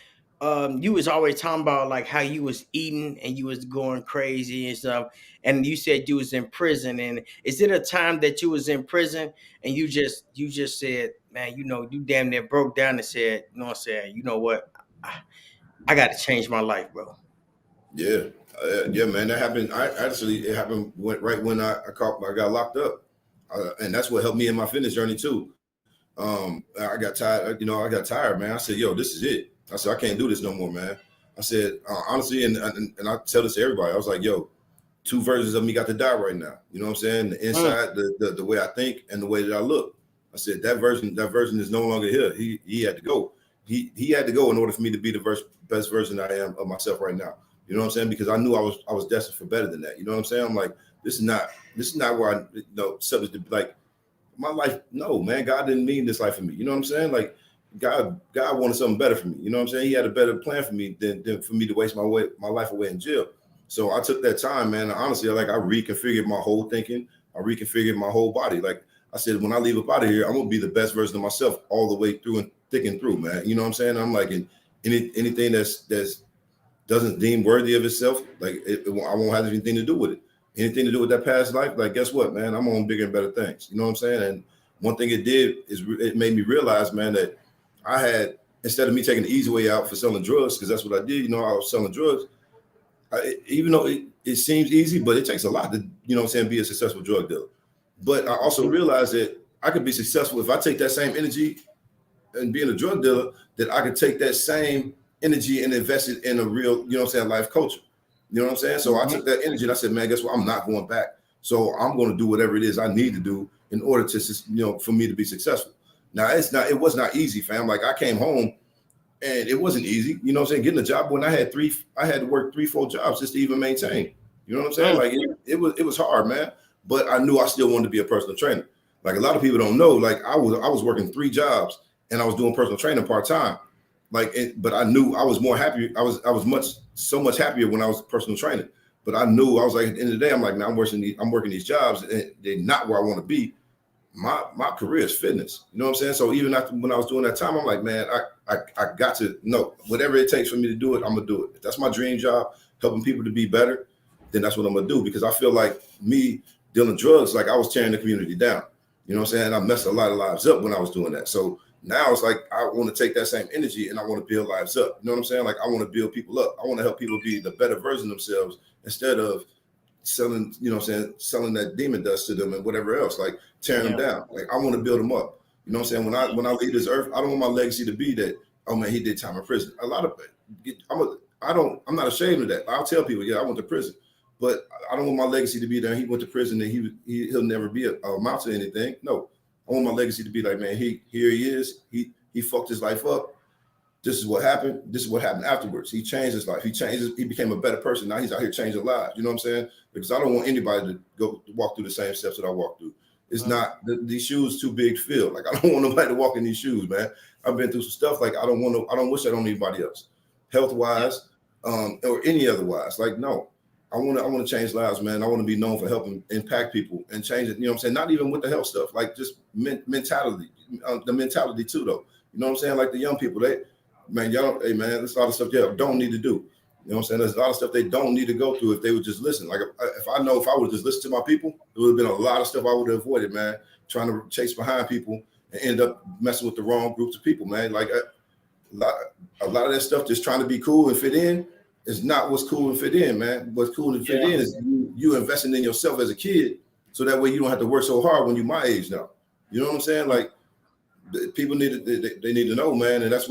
you was always talking about like how you was eating and you was going crazy and stuff. And you said you was in prison. And is it a time that you was in prison and you just said, man, you damn near broke down and said, you know what I'm saying, you know what? I got to change my life, bro. Yeah. Yeah, man. That happened. It happened right when I got locked up. And that's what helped me in my fitness journey too. I got tired, I got tired, man. I said, yo, this is it. I said, I can't do this no more, man. I said, honestly, and I tell this to everybody, I was like, yo, two versions of me got to die right now. You know what I'm saying? The Mm, inside, the way I think and the way that I look. I said, that version is no longer here. He had to go. He had to go in order for me to be the best version I am of myself right now. You know what I'm saying? Because I knew I was destined for better than that. You know what I'm saying? I'm like, this is not where I subject to like my life. No, man, God didn't mean this life for me. You know what I'm saying? Like God wanted something better for me. You know what I'm saying? He had a better plan for me than for me to waste my life away in jail. So I took that time, man. Honestly, I reconfigured my whole thinking. I reconfigured my whole body. Like I said, when I leave up out of here, I'm gonna be the best version of myself all the way through and thick and through, man. You know what I'm saying? I'm like, anything that's doesn't deem worthy of itself, like I won't have anything to do with it. Anything to do with that past life, like guess what, man? I'm on bigger and better things. You know what I'm saying? And one thing it did is it made me realize, man, that I had, instead of me taking the easy way out for selling drugs, because that's what I did. I was selling drugs. Even though it seems easy, but it takes a lot to, be a successful drug dealer. But I also realized that I could be successful if I take that same energy and being a drug dealer, that I could take that same energy and invest it in a real, life culture. You know what I'm saying? So I took that energy and I said, man, guess what? I'm not going back. So I'm going to do whatever it is I need to do in order to, for me to be successful. Now it was not easy, fam. Like I came home and it wasn't easy. You know what I'm saying? Getting a job when I had to work 3-4 jobs just to even maintain. You know what I'm saying? Like it was hard, man. But I knew I still wanted to be a personal trainer. Like a lot of people don't know, like I was working 3 jobs and I was doing personal training part-time. but I knew I was more happy. I was so much happier when I was personal training. But I knew I was like, at the end of the day, I'm like, man, I'm working these jobs and they're not where I want to be. My career is fitness. You know what I'm saying? So even after when I was doing that time, I'm like, man, I got to know whatever it takes for me to do it, I'm gonna do it. If that's my dream job, helping people to be better, then that's what I'm gonna do. Because I feel like me dealing drugs, like I was tearing the community down. You know what I'm saying? I messed a lot of lives up when I was doing that. So now it's like I want to take that same energy and I want to build lives up. You know what I'm saying? Like I want to build people up. I want to help people be the better version of themselves instead of selling, you know what I'm saying, selling that demon dust to them and whatever else, like tearing them down. Like I want to build them up. You know what I'm saying? When I leave this earth, I don't want my legacy to be that, oh man, he did time in prison. A lot of I'm not ashamed of that. I'll tell people, yeah, I went to prison. But I don't want my legacy to be that he went to prison and he'll never be amount to anything. No. I want my legacy to be like, man, here he is. He fucked his life up. This is what happened. This is what happened afterwards. He changed his life. He became a better person. Now he's out here changing lives. You know what I'm saying? Because I don't want anybody to walk through the same steps that I walked through. It's not these shoes too big to fill. Like I don't want nobody to walk in these shoes, man. I've been through some stuff. Like I don't wish that on anybody else, health wise, or any other wise. Like no, I want to change lives, man. I want to be known for helping impact people and change it. You know what I'm saying? Not even with the health stuff, like just mentality, the mentality too, though. You know what I'm saying? Like the young people, hey man, there's a lot of stuff y'all don't need to do. You know what I'm saying? There's a lot of stuff they don't need to go through if they would just listen. Like if I would just listen to my people, it would have been a lot of stuff I would have avoided, man. Trying to chase behind people and end up messing with the wrong groups of people, man. Like a lot of that stuff, just trying to be cool and fit in, is not what's cool and fit in, man. What's cool and fit in is you investing in yourself as a kid, so that way you don't have to work so hard when you're my age now. You know what I'm saying? Like people need to know, man, and that's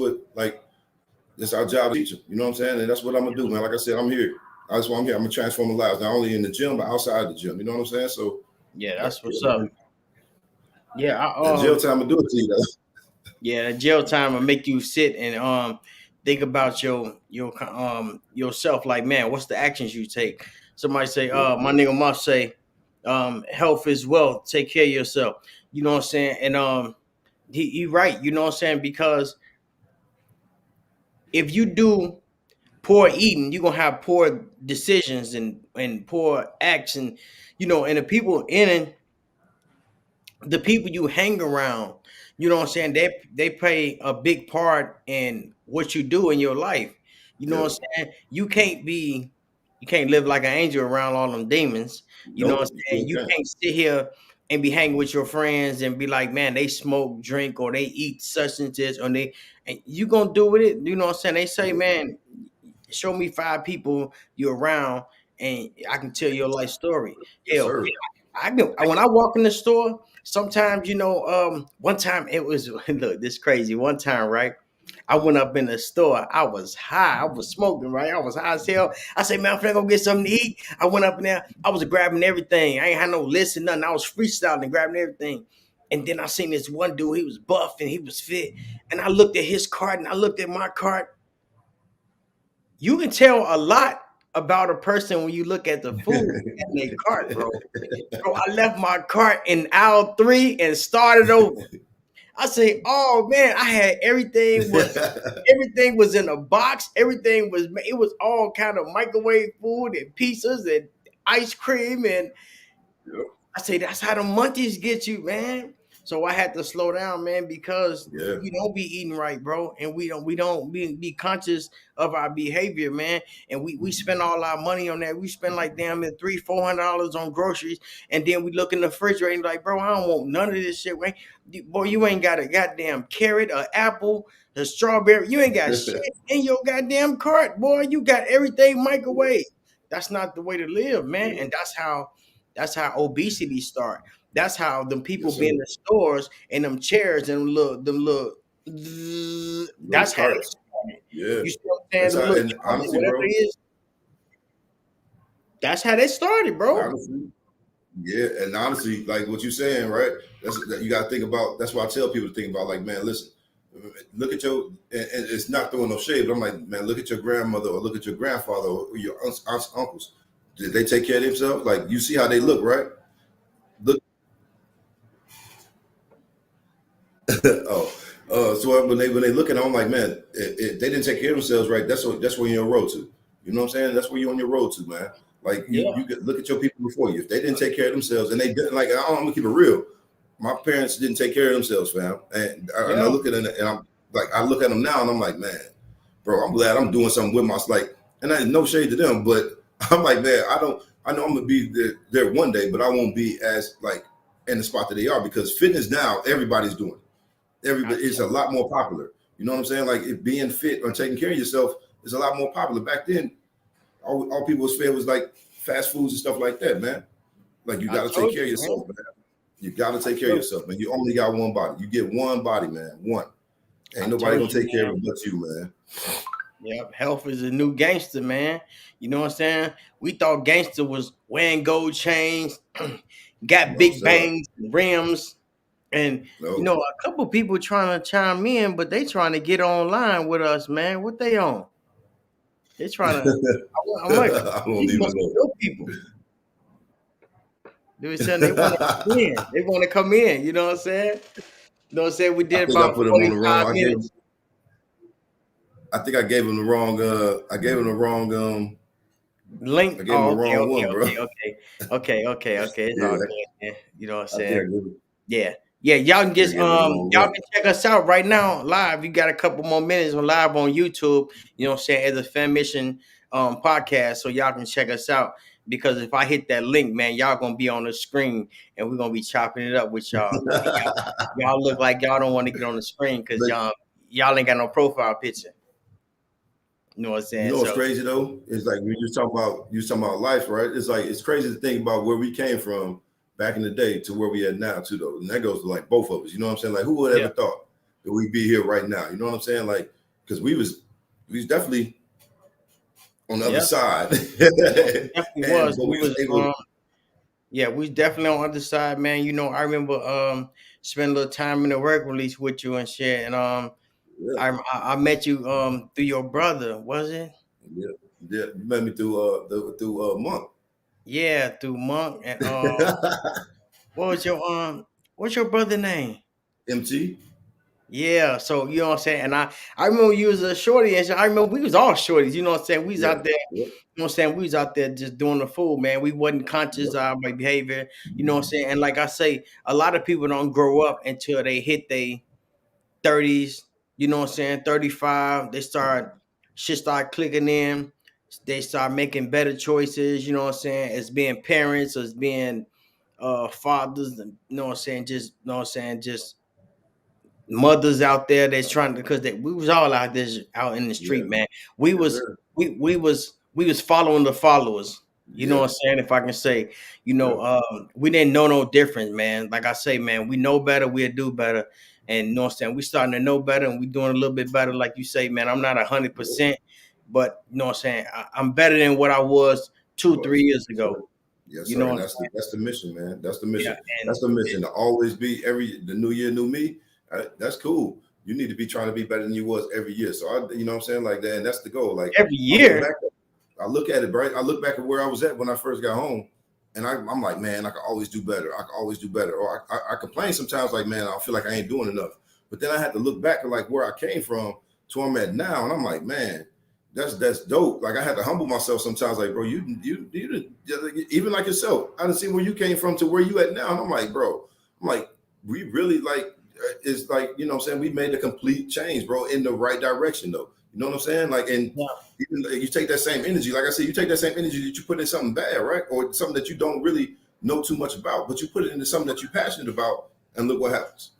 our job teaching. You know what I'm saying? And that's what I'm gonna do, man. Like I said, I'm here. That's why I'm here. I'm gonna transform lives, not only in the gym but outside the gym. You know what I'm saying? So yeah, that's what's up. Yeah, jail time will do it to you, though. Yeah, jail time will make you sit and think about yourself. Like, man, what's the actions you take? Somebody say, my nigga must say, health is wealth. Take care of yourself. You know what I'm saying? And he right. You know what I'm saying? Because if you do poor eating, you're gonna have poor decisions and poor action. You know, and the people you hang around, you know what I'm saying? They play a big part in what you do in your life. You know what I'm saying? You can't live like an angel around all them demons. You know what I'm saying? You can't sit here and be hanging with your friends and be like, man, they smoke, drink, or they eat substances, and you gonna do with it. You know what I'm saying? They say, man, show me 5 people you're around and I can tell your life story. Yes, Hell, sir. when I walk in the store, sometimes, one time it was look, this crazy. One time, right? I went up in the store. I was high. I was smoking, right? I was high as hell. I said, man, I'm finna go get something to eat. I went up in there. I was grabbing everything. I ain't had no list and nothing. I was freestyling and grabbing everything. And then I seen this one dude. He was buff and he was fit. And I looked at his cart and I looked at my cart. You can tell a lot about a person when you look at the food in their cart, bro. Bro, I left my cart in aisle 3 and started over. I say, oh man, I had everything was in a box. It was all kind of microwave food and pizzas and ice cream. And I say, that's how the monkeys get you, man. So I had to slow down, man, because we don't be eating right, bro, and we don't be conscious of our behavior, man. And we spend all our money on that. We spend like damn it $300-400 on groceries, and then we look in the refrigerator and like, bro, I don't want none of this shit, man. Boy, you ain't got a goddamn carrot, an apple, a strawberry. You ain't got shit in your goddamn cart, boy. You got everything microwave. That's not the way to live, man. And that's how obesity start. That's how them people be in the stores and them chairs and them little that's how they started. Yeah. You see what I'm saying? Honestly, bro, that's how they started, bro. Honestly, yeah, and honestly, like what you're saying, right? You got to think about. That's why I tell people to think about. Like, man, listen, look at and it's not throwing no shade, but I'm like, man, look at your grandmother or look at your grandfather or your aunts, uncles. Did they take care of themselves? Like, you see how they look, right? Look. Oh, So when they look at it, I'm like, man, if they didn't take care of themselves, right? That's where you're on your road to. You know what I'm saying? That's where you're on your road to, man. Like Yeah, you could look at your people before you. If they didn't take care of themselves, and they didn't, like, I'm gonna keep it real. My parents didn't take care of themselves, fam. And I yeah. look at it, and I'm like, I look at them now, and I'm like, man, bro, I'm glad I'm doing something with my like. And I no shade to them, but I'm like, man, I know I'm gonna be there one day, but I won't be as like in the spot that they are because fitness now everybody's doing it. Everybody, it's a lot more popular. You know what I'm saying? Like if being fit or taking care of yourself is a lot more popular. Back then, all people was fed was like fast foods and stuff like that, man. Like you I got to take told care of you, man. yourself, man. You got to I take care of told, yourself, man. You only got one body. You get one body, man. One. Ain't I nobody told gonna you, take care of man. it but you, man. Yep, health is a new gangster, man. You know what I'm saying? We thought gangster was wearing gold chains, got No, big sir. bangs, rims, and No. a couple people trying to chime in, but they trying to get online with us, man. What they on? They trying to. I'm like, I don't these even must be know. your people. They were saying they want to come in. They want to come in. You know what I'm saying? You know what I'm saying? We I did think I about put him on the 45 wrong. minutes. I think I gave him the wrong. I gave him the wrong. I Link. gave him Oh, the okay, wrong one, bro. okay. It's all Yeah, good, man. You know what I'm I think saying? I gave him. Yeah. Yeah, y'all can I think I just gave him the wrong y'all one. can check us out right now live. You got a couple more minutes on live on YouTube, you know what I'm saying, as a Fammission podcast. So y'all can check us out. Because if I hit that link, man, y'all gonna be on the screen and we're gonna be chopping it up with y'all. And y'all look like y'all don't want to get on the screen because But y'all ain't got no profile picture. You know what I'm you saying? know what's So crazy though? It's like when you talking about life, right? It's like it's crazy to think about where we came from back in the day to where we at now too, though. And that goes to like both of us. You know what I'm saying? Like who would yeah, ever thought that we'd be here right now? You know what I'm saying? Like because we was definitely on the other yeah, side, yeah, we definitely and was. but We we was was able. yeah, we definitely on the other side, man. You know, I remember spending a little time in the work release with you and shit. And Yeah, I met you through your brother, was it? yeah, yeah. You met me through Monk. Yeah, through Monk. And what was your what's your brother name? MT. Yeah, so you know what I'm saying? And I remember you was a shorty and shit. I remember we was all shorties, you know what I'm saying? We was Yeah. out there, Yep. you know what I'm saying? We was out there just doing the fool, man. We wasn't conscious Yep. of our behavior, you know what I'm saying? And like I say, a lot of people don't grow up until they hit their 30s, you know what I'm saying? 35, shit start clicking in. They start making better choices, you know what I'm saying? As being parents, as being fathers, and you know what I'm saying, just you know what I'm saying, just mothers out there that's trying to because we was all out there out in the Yeah. street, man. We Yes, was sir. we was following the followers. You know Yeah. what I'm saying? If I can say, Yeah. we didn't know no difference, man. Like I say, man, we know better, we'll do better. And you know what I'm saying? We starting to know better and we doing a little bit better. Like you say, man, I'm not Yep. 100%, but you know what I'm saying? I'm better than what I was It two, was. 3 years Yes, sir. ago. Yes, You know sir. what And I'm that's the mission, man. That's the saying? mission. Yeah, That's and the mission to always be the new year, new me. That's cool. You need to be trying to be better than you was every year. So you know what I'm saying, like that, and that's the goal. Like every I look year. back, I look at it, right? I look back at where I was at when I first got home, and I'm like, man, I can always do better. I can always do better. Or I complain sometimes, like, man, I feel like I ain't doing enough. But then I had to look back at like where I came from to where I'm at now, and I'm like, man, that's dope. Like I had to humble myself sometimes, like, bro, you even like yourself. I didn't see where you came from to where you at now, and I'm like, bro, I'm like, we really like it's like you know what I'm saying we made a complete change, bro, in the right direction though. You know what I'm saying? Like, and Yeah, even you take that same energy, like I said, you take that same energy that you put in something bad, right, or something that you don't really know too much about, but you put it into something that you're passionate about, and look what happens.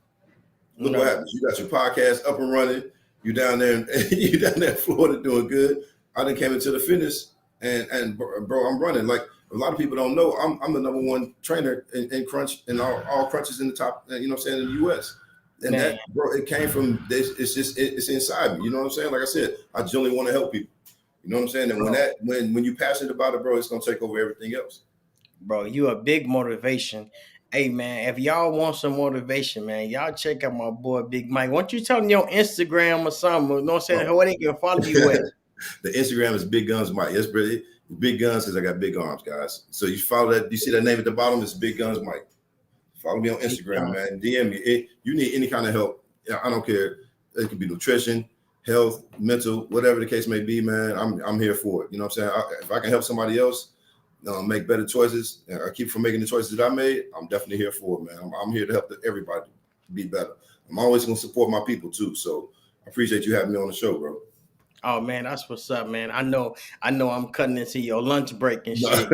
Look what no, happens. You got your podcast up and running. You down there, you down there in Florida doing good. I then came into the fitness, and bro, I'm running. Like a lot of people don't know, I'm the number one trainer in crunch and all crunches in the top. You know what I'm saying in the U.S. And man. that, bro, it came from this. It's just it's inside me. You know what I'm saying? Like I said, I generally want to help people. You know what I'm saying? And Bro, when you're passionate about it, bro, it's gonna take over everything else. bro, you a big motivation. Hey man, if y'all want some motivation, man, y'all check out my boy Big Mike. Why don't you tell me your Instagram or something? You know what I'm saying? Oh. Where they can follow you at? The Instagram is Big Guns Mike. Yes, bro. Big Guns because I got big arms, guys. So you follow that. You see that name at the bottom? It's Big Guns Mike. Follow me on Big Instagram, John. man. DM me. You need any kind of help. I don't care. It could be nutrition, health, mental, whatever the case may be, man. I'm here for it. You know what I'm saying? If I can help somebody else make better choices, and I keep from making the choices that I made, I'm definitely here for it, man. I'm here to help everybody be better. I'm always going to support my people too. So I appreciate you having me on the show, bro. Oh man, that's what's up, man. I know I'm cutting into your lunch break and No. shit.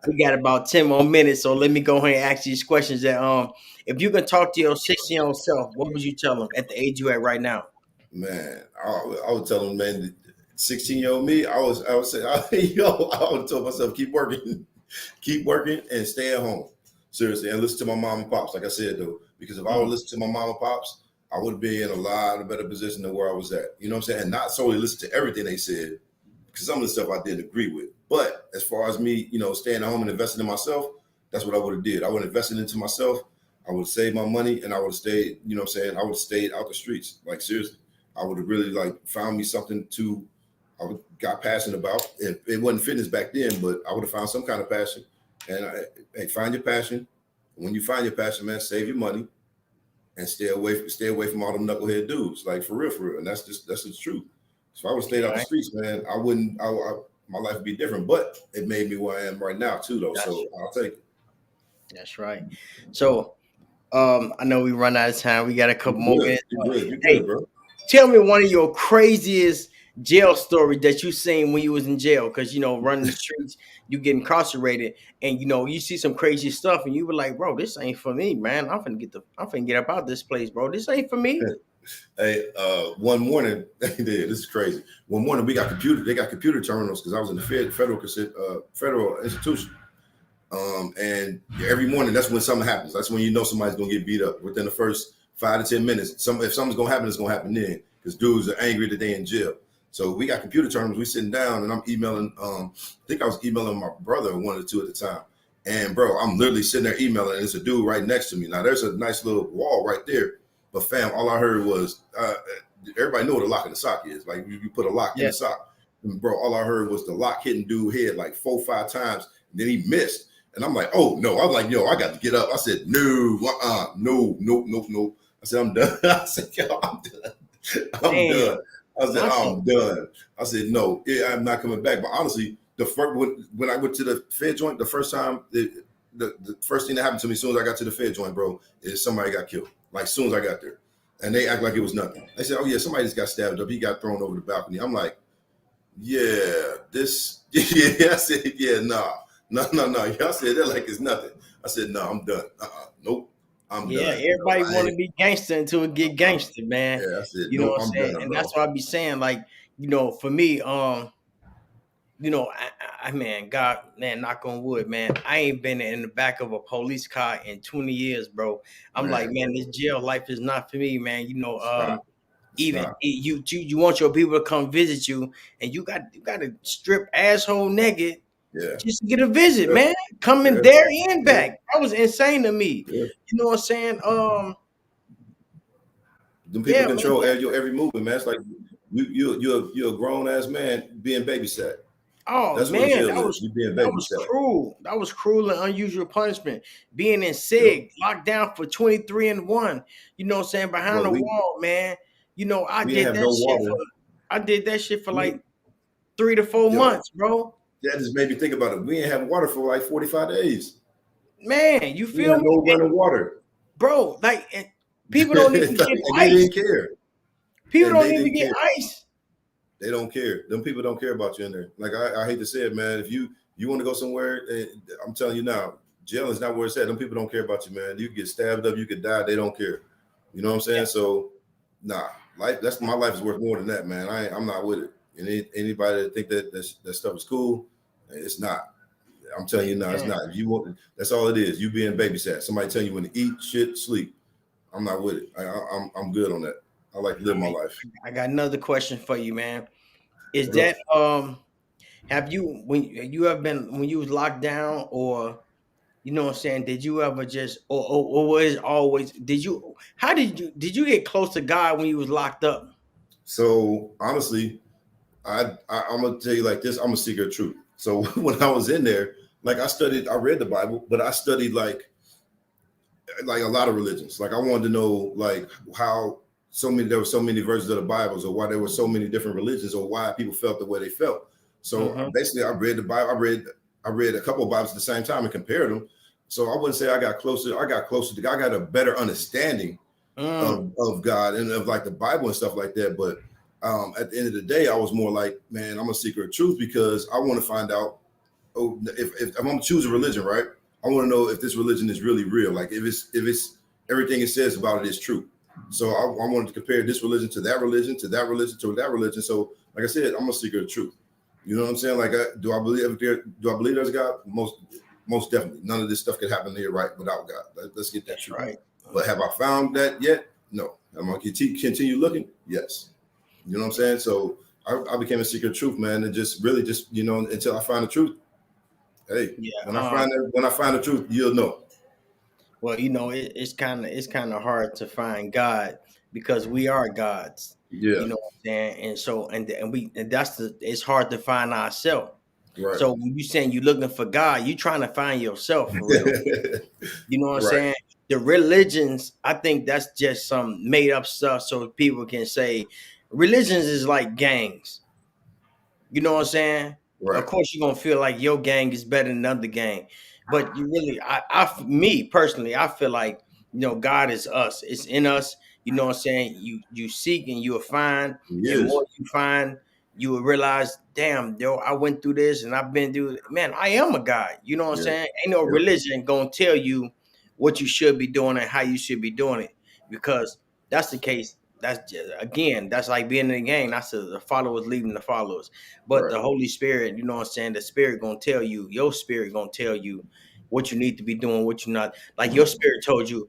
We got about 10 more minutes, so let me go ahead and ask these questions that if you can talk to your 16-year-old self, what would you tell them at the age you at right now? Man, I would tell them, man, 16-year-old me, I would say, I would tell myself, keep working, keep working and stay at home. Seriously, and listen to my mom and pops, like I said, though, because if I would listen to my mom and pops, I would be in a lot of better position than where I was at. You know what I'm saying? And not solely listen to everything they said, because some of the stuff I didn't agree with. But as far as me, staying at home and investing in myself, that's what I would have did. I would have invested into myself. I would have saved my money, and I would have stayed, you know what I'm saying? I would have stayed out the streets. Like, seriously. I would have really found me something I got passionate about. It wasn't fitness back then, but I would have found some kind of passion. And find your passion. When you find your passion, man, save your money and stay away from all them knucklehead dudes. Like for real. And that's the truth. So if I would have stayed out the streets, man, my life would be different. But it made me where I am right now too, though. So I'll take it. That's right. So I know we run out of time. We got a couple more minutes. You're good, bro. Tell me one of your craziest jail stories that you seen when you was in jail, because running the streets, you get incarcerated, and you see some crazy stuff, and you were like, bro, this ain't for me, man. I'm finna get up out this place, bro. This ain't for me. Hey, one morning, this is crazy. One morning they got computer terminals because I was in the federal institution. And every morning, that's when something happens. That's when somebody's gonna get beat up within the first 5 to 10 minutes. If something's gonna happen, it's gonna happen then, because dudes are angry that they in jail. So we got computer terminals. We sitting down, and I'm emailing. I think I was emailing my brother, one of the two at the time. And bro, I'm literally sitting there emailing, and there's a dude right next to me. Now there's a nice little wall right there, but fam, all I heard was everybody know what a lock in the sock is. Like you put a lock in the sock, and bro, all I heard was the lock hitting dude head like 4 or 5 times, and then he missed. And I'm like, oh no! I was like, yo, I got to get up. I said, no, no. I said, I'm done. I said, yo, I'm done. I'm done. I said, I'm done. I said, no, I'm not coming back. But honestly, when I went to the Fed joint, the first time, the first thing that happened to me as soon as I got to the Fed joint, bro, is somebody got killed. Like as soon as I got there, and they act like it was nothing. They said, oh yeah, somebody just got stabbed up. He got thrown over the balcony. I'm like, yeah, yeah. I said, yeah, nah. No. Y'all said that like it's nothing. I said, no, I'm done. Nope. I'm done. Everybody want to be gangster until it get gangster, man. Yeah, I said, what I'm saying? done, and bro. that's why I be saying, like, for me, man, God, man, knock on wood, man. I ain't been in the back of a police car in 20 years, bro. I'm like, man, this jail life is not for me, man. You want your people to come visit you, and you got to strip asshole naked. Yeah. Just to get a visit, man. Coming there and back. That was insane to me. Yeah. You know what I'm saying? Them people control your every movement, man. It's like you're a grown ass man being babysat. Oh, that's man, that was cruel. That was cruel and unusual punishment. Being in SIG, locked down for 23 and 1. You know what I'm saying? Behind the wall, man. I did that shit for like 3 to 4 months, bro. That just made me think about it. We ain't have water for like 45 days. Man, you feel me? No running water. Bro, like people don't even get ice. They didn't care. People don't even get ice. They don't care. Them people don't care about you in there. Like I hate to say it, man. If you want to go somewhere, I'm telling you now, jail is not where it's at. Them people don't care about you, man. You get stabbed up, you could die. They don't care. You know what I'm saying? Yeah. So, nah, my life is worth more than that, man. I'm not with it. And anybody that think that stuff is cool, it's not. I'm telling you now, it's not. If you want, that's all it is. You being babysat. Somebody telling you when to eat, shit, sleep. I'm not with it. I'm good on that. I like to live my life. I got another question for you, man. Is that have you when you was locked down, or you know what I'm saying, did you ever just or was always did you get close to God when you was locked up? So honestly, I'm gonna tell you like this. I'm a seeker of truth. So when I was in there, like I read the Bible, but I studied like like a lot of religions. Like I wanted to know like how there were so many versions of the Bibles, or why there were so many different religions, or why people felt the way they felt. So Mm-hmm. basically, I read the Bible. I read a couple of Bibles at the same time and compared them. So I wouldn't say I got closer. I got closer to God. I got a better understanding Mm. of God and of like the Bible and stuff like that. But at the end of the day, I was more like, man, I'm a seeker of truth because I want to find out. Oh, if I'm gonna choose a religion, right? I want to know if this religion is really real. Like if it's everything it says about it is true. So I wanted to compare this religion to that religion, to that religion, to that religion. So like I said, I'm a seeker of truth. You know what I'm saying? Like, do I believe there's a God? Most definitely. None of this stuff could happen here right without God. Let's get that That's true. right. But have I found that yet? No. Am I gonna continue looking? Yes. You know what I'm saying? So I became a seeker of truth, man, and just really just until I find the truth. Hey, Yeah. when I find the truth, you'll know. Well, it's kind of hard to find God because we are gods. Yeah. You know what I'm saying? And so and it's hard to find ourselves. Right. So when you saying you looking for God, you trying to find yourself for real. You know what I'm Right. saying? The religions, I think that's just some made up stuff so people can say religions is like gangs. You know what I'm saying? Of Right. course, you're gonna feel like your gang is better than another gang, but you really, me personally, I feel like God is us. It's in us. You know what I'm saying? You seek and you will find. He And more is. you find, you will realize, damn, yo, I went through this and I've been through. Man, I am a God. You know what I'm Yeah. saying? Ain't no Yep. religion gonna tell you what you should be doing and how you should be doing it because that's the case. That's just, again, that's like being in the game. That's the followers leading the followers. But Right. the Holy Spirit, you know what I'm saying? The Spirit gonna tell you, your spirit gonna tell you what you need to be doing, what you're not. Like your spirit told you,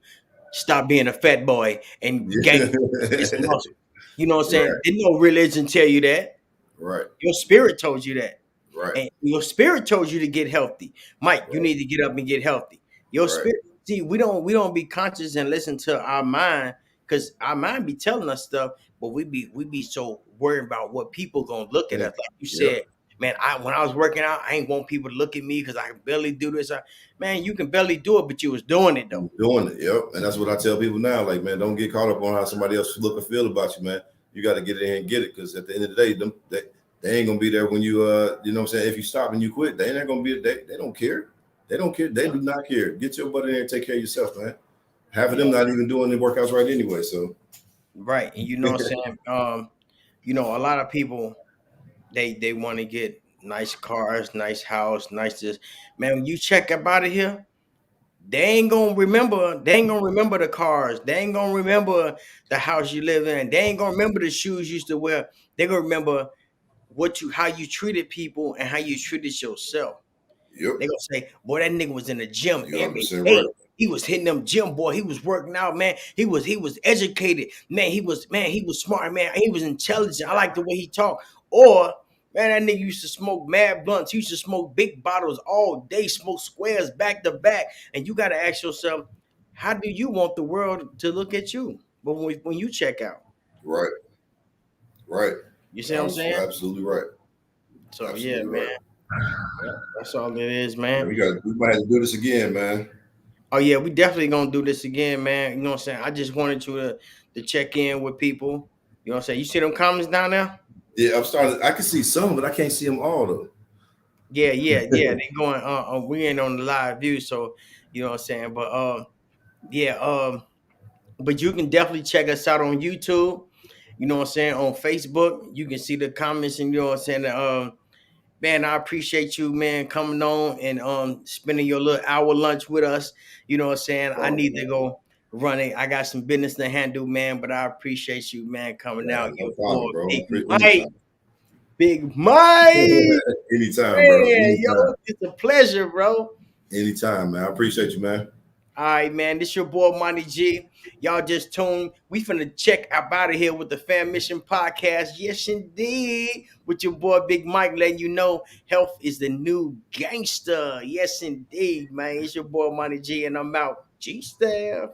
stop being a fat boy and gain Yeah. this muscle. You know what I'm saying? Right. Didn't no religion tell you that. Right. Your spirit told you that. Right. And your spirit told you to get healthy. Mike, you Right. need to get up and get healthy. Your Right. spirit, see, we don't be conscious and listen to our mind because our mind be telling us stuff, but we be so worried about what people gonna look at Yeah. us. Like you Yep. said, man, when I was working out, I ain't want people to look at me because I can barely do this. Man, you can barely do it, but you was doing it though. You're doing it. Yep. And that's what I tell people now. Like, man, don't get caught up on how somebody else look or feel about you, man. You got to get in here and get it because at the end of the day, they ain't gonna be there when you know what I'm saying. If you stop and you quit, they ain't gonna be. They don't care. They don't care. They do not care. Get your butt in there and take care of yourself, man. Half of them Yeah, not even doing the workouts right anyway. So right. And you know what I'm saying? A lot of people they want to get nice cars, nice house, nice this. Man, when you check up out of here, they ain't gonna remember. They ain't gonna remember the cars. They ain't gonna remember the house you live in. They ain't gonna remember the shoes you used to wear. They gonna remember how you treated people and how you treated yourself. yep, They gonna say, boy, that nigga was in the gym you're 100 every percent day. right. He was hitting them gym, boy. He was working out, man. He was educated, man. He was smart, man. He was intelligent. I like the way he talked. Or man, that nigga used to smoke mad blunts. He used to smoke big bottles all day, smoke squares back to back. And you got to ask yourself, how do you want the world to look at you? But when you check out, Right, right. you see what I'm saying? Absolutely right. So yeah, Absolutely man. right. Yeah, that's all it is, Yeah, man. we might have to do this again, man. Oh yeah, we definitely gonna do this again, man. You know what I'm saying? I just wanted you to check in with people. You know what I'm saying? You see them comments down there? Yeah, I'm starting. I can see some, but I can't see them all though. Yeah, yeah, yeah. They going we ain't on the live view, so you know what I'm saying? But yeah, but you can definitely check us out on YouTube. You know what I'm saying? On Facebook, you can see the comments and you know what I'm saying. Man, I appreciate you, man, coming on and spending your little hour lunch with us. You know what I'm saying? I Oh, need to go running. I got some business to handle, man, but I appreciate you, man, coming out. man, no Your boy, problem, bro. Big Mike. Anytime, Big Mike. anytime, bro. Man, yo, Anytime, it's a pleasure, bro. anytime, man. I appreciate you, man. All right, man. This your boy Monty G. Y'all just tuned. We finna check up out of here with the Fammission podcast. Yes, indeed. With your boy Big Mike letting you know health is the new gangster. Yes, indeed, man. It's your boy Monty G, and I'm out. G Staff.